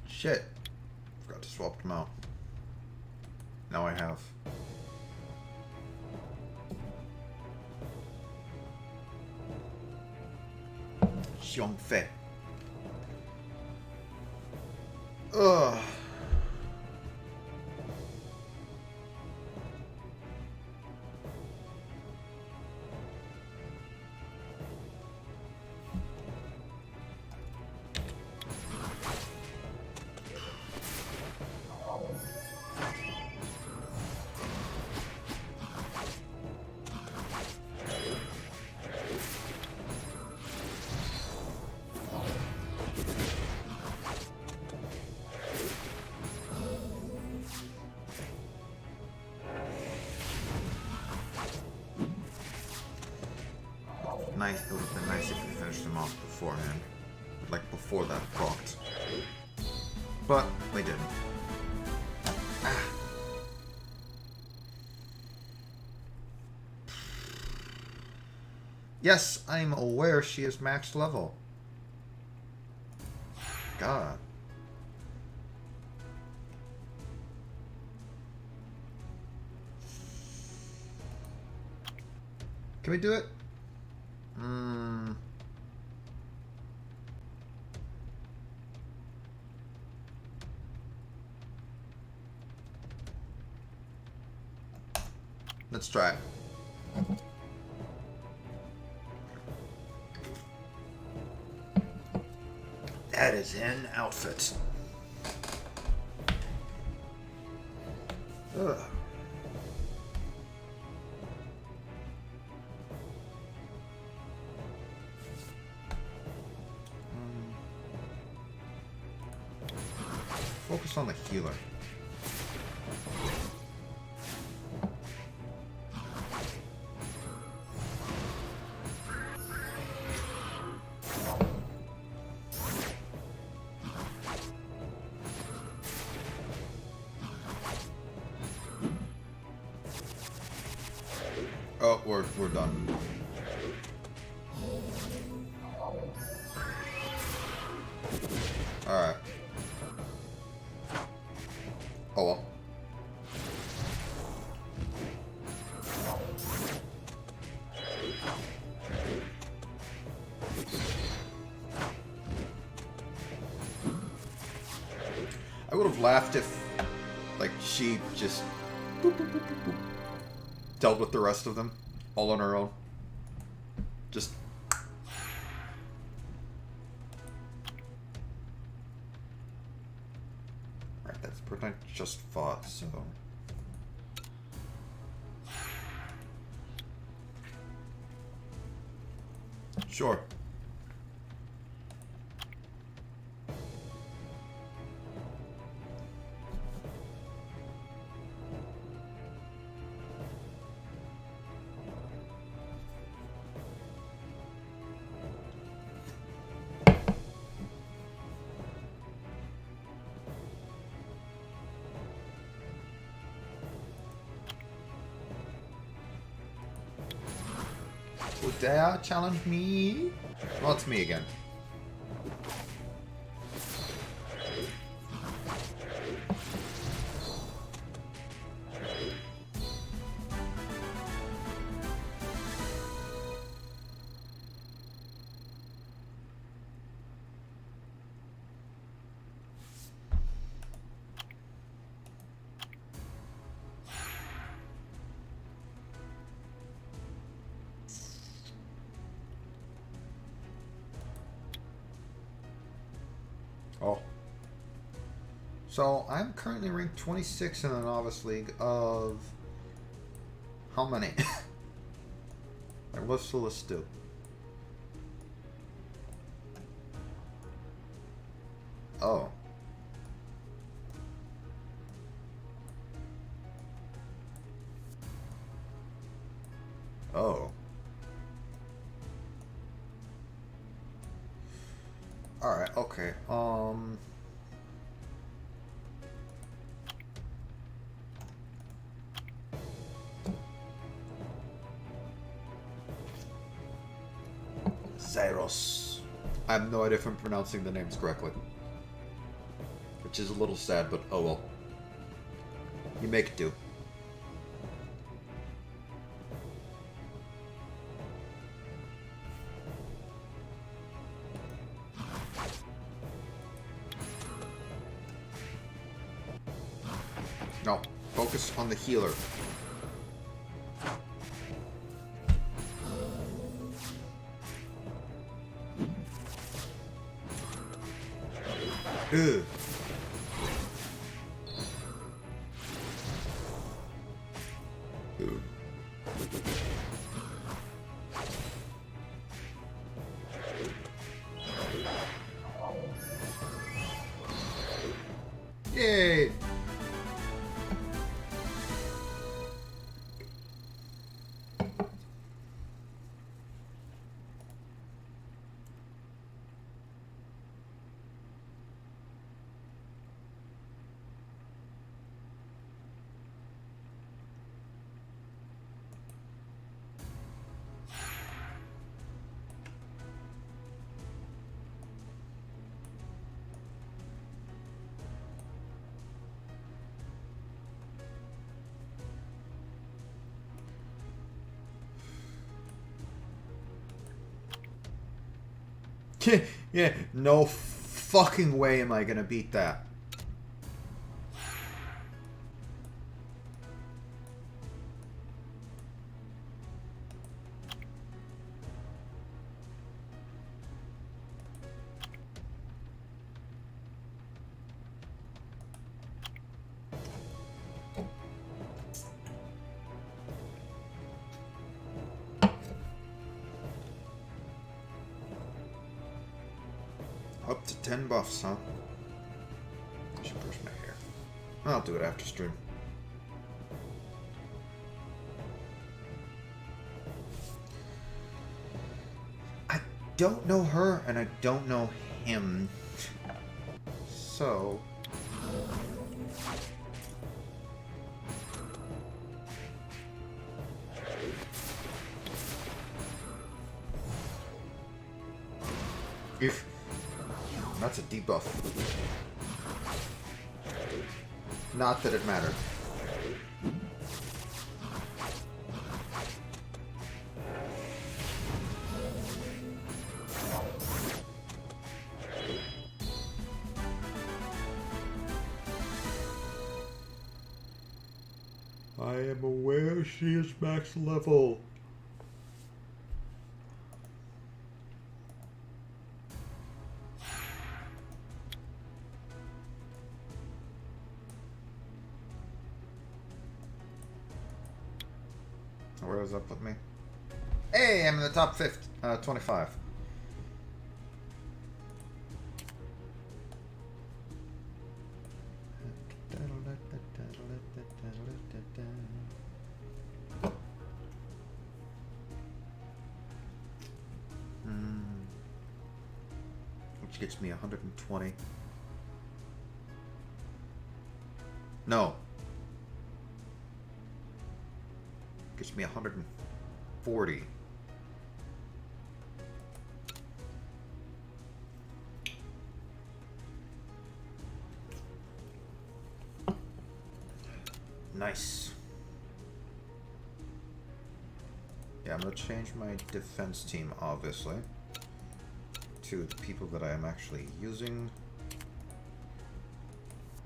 Shit. Forgot to swap them out. Now I have. Xiongfei. Ugh. Nice. It would have been nice if we finished them off beforehand. Like before that procced. But we didn't. Ah. Yes, I'm aware she is max level. God. Can we do it? Let's try it. That is an outfit. Ugh. Focus on the healer. Oh, we're done. Alright. Oh well. I would have laughed if, like, she just boop, boop, boop, boop, boop, dealt with the rest of them all on her own. Just. Right, that's the person I just fought, so. Sure. Would dare challenge me? Well, it's me again. Oh. So, I'm currently ranked 26 in the Novice League of... How many? Like, what's the list do? Oh. Oh. Alright, okay. Zyros. I have no idea if I'm pronouncing the names correctly. Which is a little sad, but oh well. You make it do. No, focus on the healer. Ugh. Ugh. Yay! Yeah, no fucking way am I gonna beat that. Up to 10 buffs, huh? I should brush my hair. I'll do it after stream. I don't know her, and I don't know him. So... If... That's a debuff. Not that it mattered. I am aware she is max level. Where does that put me? Hey, I'm in the top 25. Which gets me 120. No. Gets me 140. Nice. Yeah, I'm going to change my defense team, obviously, to the people that I am actually using.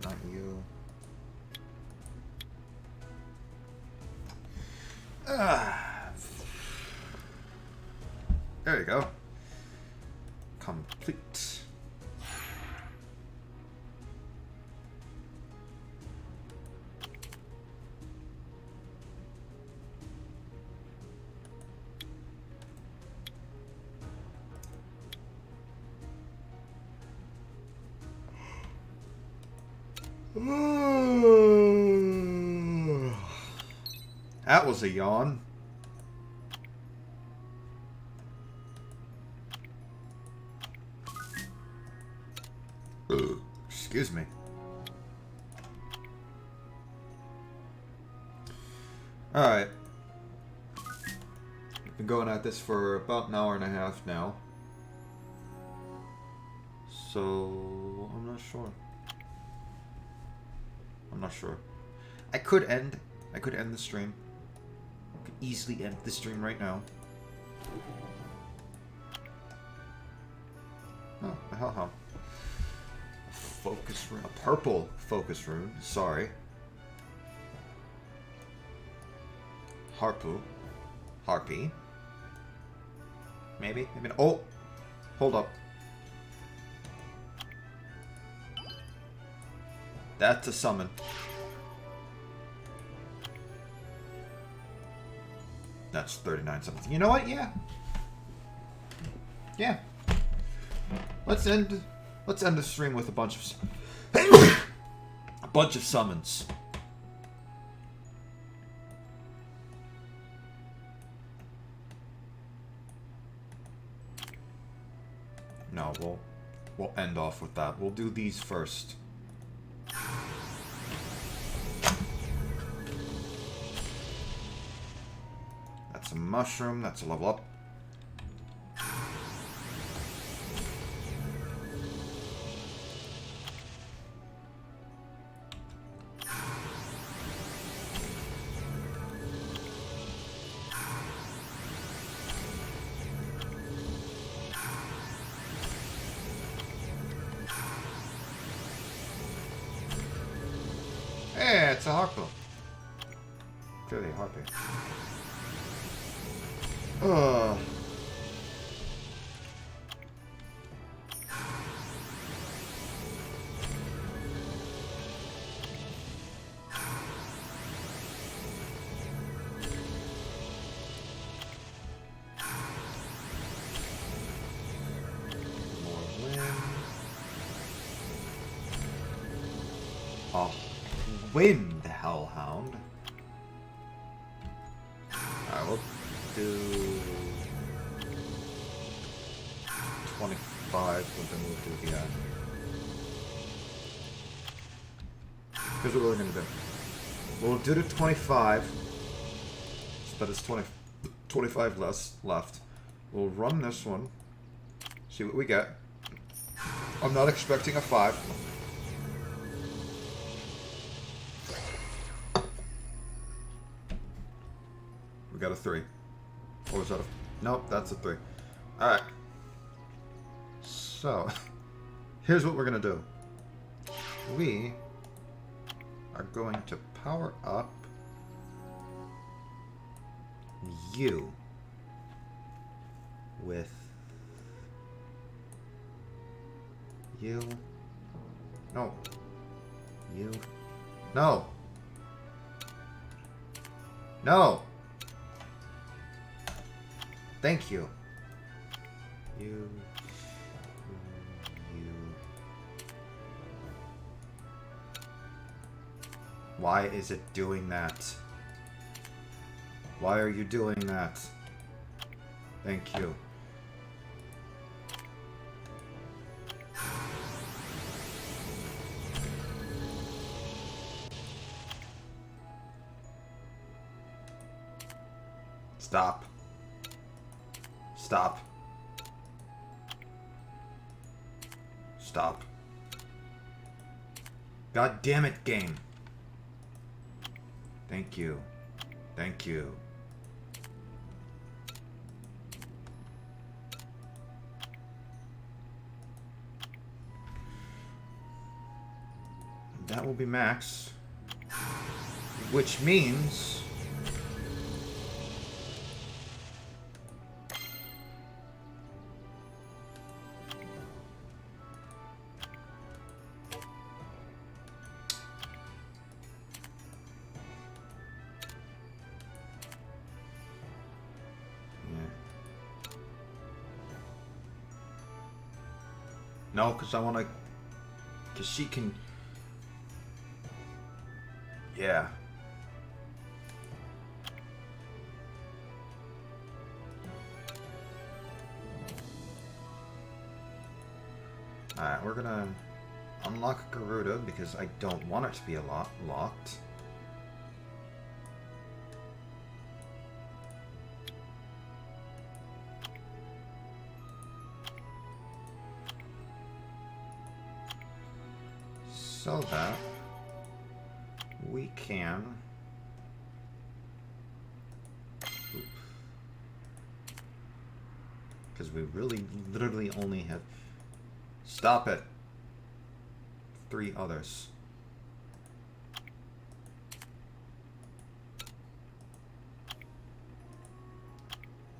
Not you. There you go. Complete. That was a yawn. Excuse me. Alright. Been going at this for about an hour and a half now. So, I'm not sure. I'm not sure. I could end the stream. I could easily end the stream right now. Oh, the hell. Focus rune. A purple focus rune. Sorry. Harpy. Maybe. Oh! Hold up. That's a summon. That's 39 something. You know what? Yeah. Yeah. Let's end the stream with a bunch of summons. No, we'll end off with that. We'll do these first. That's a mushroom. That's a level up. Hey, it's a harpo. Clearly a harpy. More wind. a wind hellhound. Alright, we'll do 25, but then we'll do, yeah. Here's what we're going to do. We'll do the 25, so that is 25 less left. We'll run this one, see what we get. I'm not expecting a 5. We got a 3. Or was that a... Nope, that's a 3. Alright. So, here's what we're going to do. We are going to power up you with you. No. You. No. No. Thank you. You. Why is it doing that? Why are you doing that? Thank you. Stop. Stop. Stop. God damn it, game. Thank you. Thank you. That will be max. Which means... No, because I want to... Because she can... Yeah. Alright, we're gonna unlock Garuda because I don't want it to be locked. So that we can because we really literally only have stop it 3 others.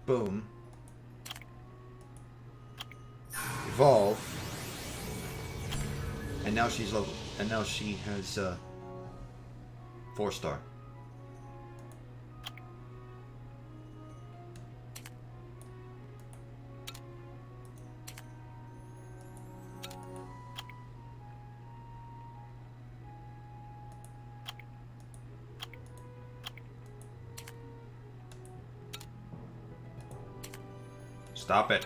Boom. Evolve. And now she's level. And now she has 4-star. Stop it.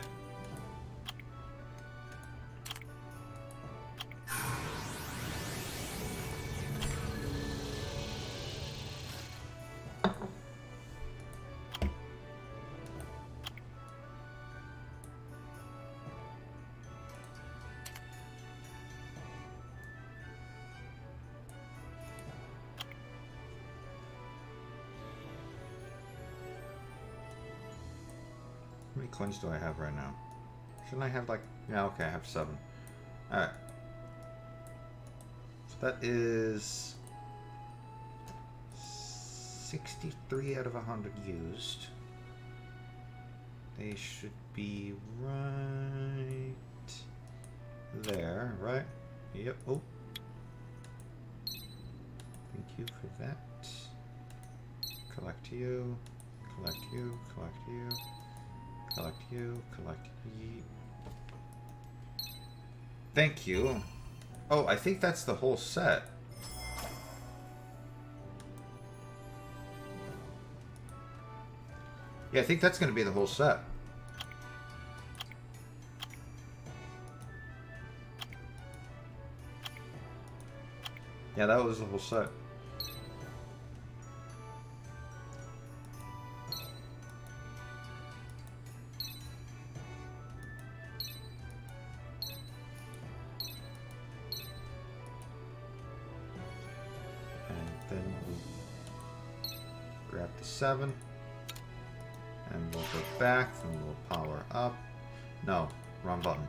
How many coins do I have right now? Shouldn't I have like... Yeah, okay, I have 7. Alright. So that is... 63 out of 100 used. They should be right... there, right? Yep. Oh. Thank you for that. Collect you. Collect you. Collect you. Collect you, collect you. Thank you. Oh, I think that's the whole set. Yeah, I think that's going to be the whole set. Yeah, that was the whole set. And then we'll grab the 7. And we'll go back, and we'll power up. No, wrong button.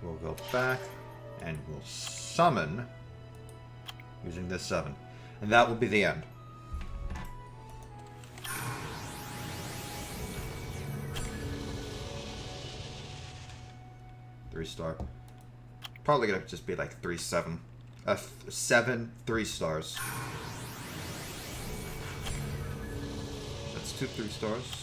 We'll go back, and we'll summon using this 7. And that will be the end. Three-star. Probably gonna just be like 3-7. 7 3-stars. That's 2 3-stars.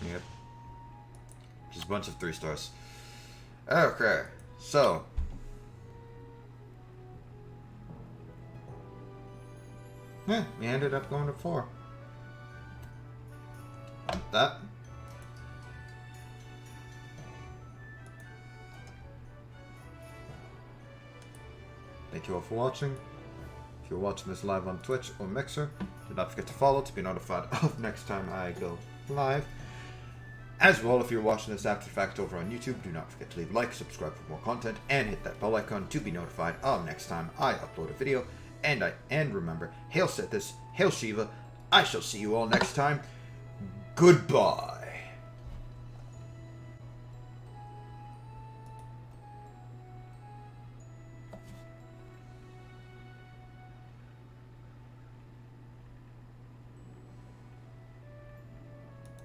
Yep. Just a bunch of 3-stars. Okay, so. Yeah, we ended up going to 4. Want that? Thank you all for watching. If you're watching this live on Twitch or Mixer, do not forget to follow to be notified of next time I go live. As well, if you're watching this after the fact over on YouTube, do not forget to leave a like, subscribe for more content, and hit that bell icon to be notified of next time I upload a video. And remember, Hail Sithis, Hail Shiva, I shall see you all next time. Goodbye.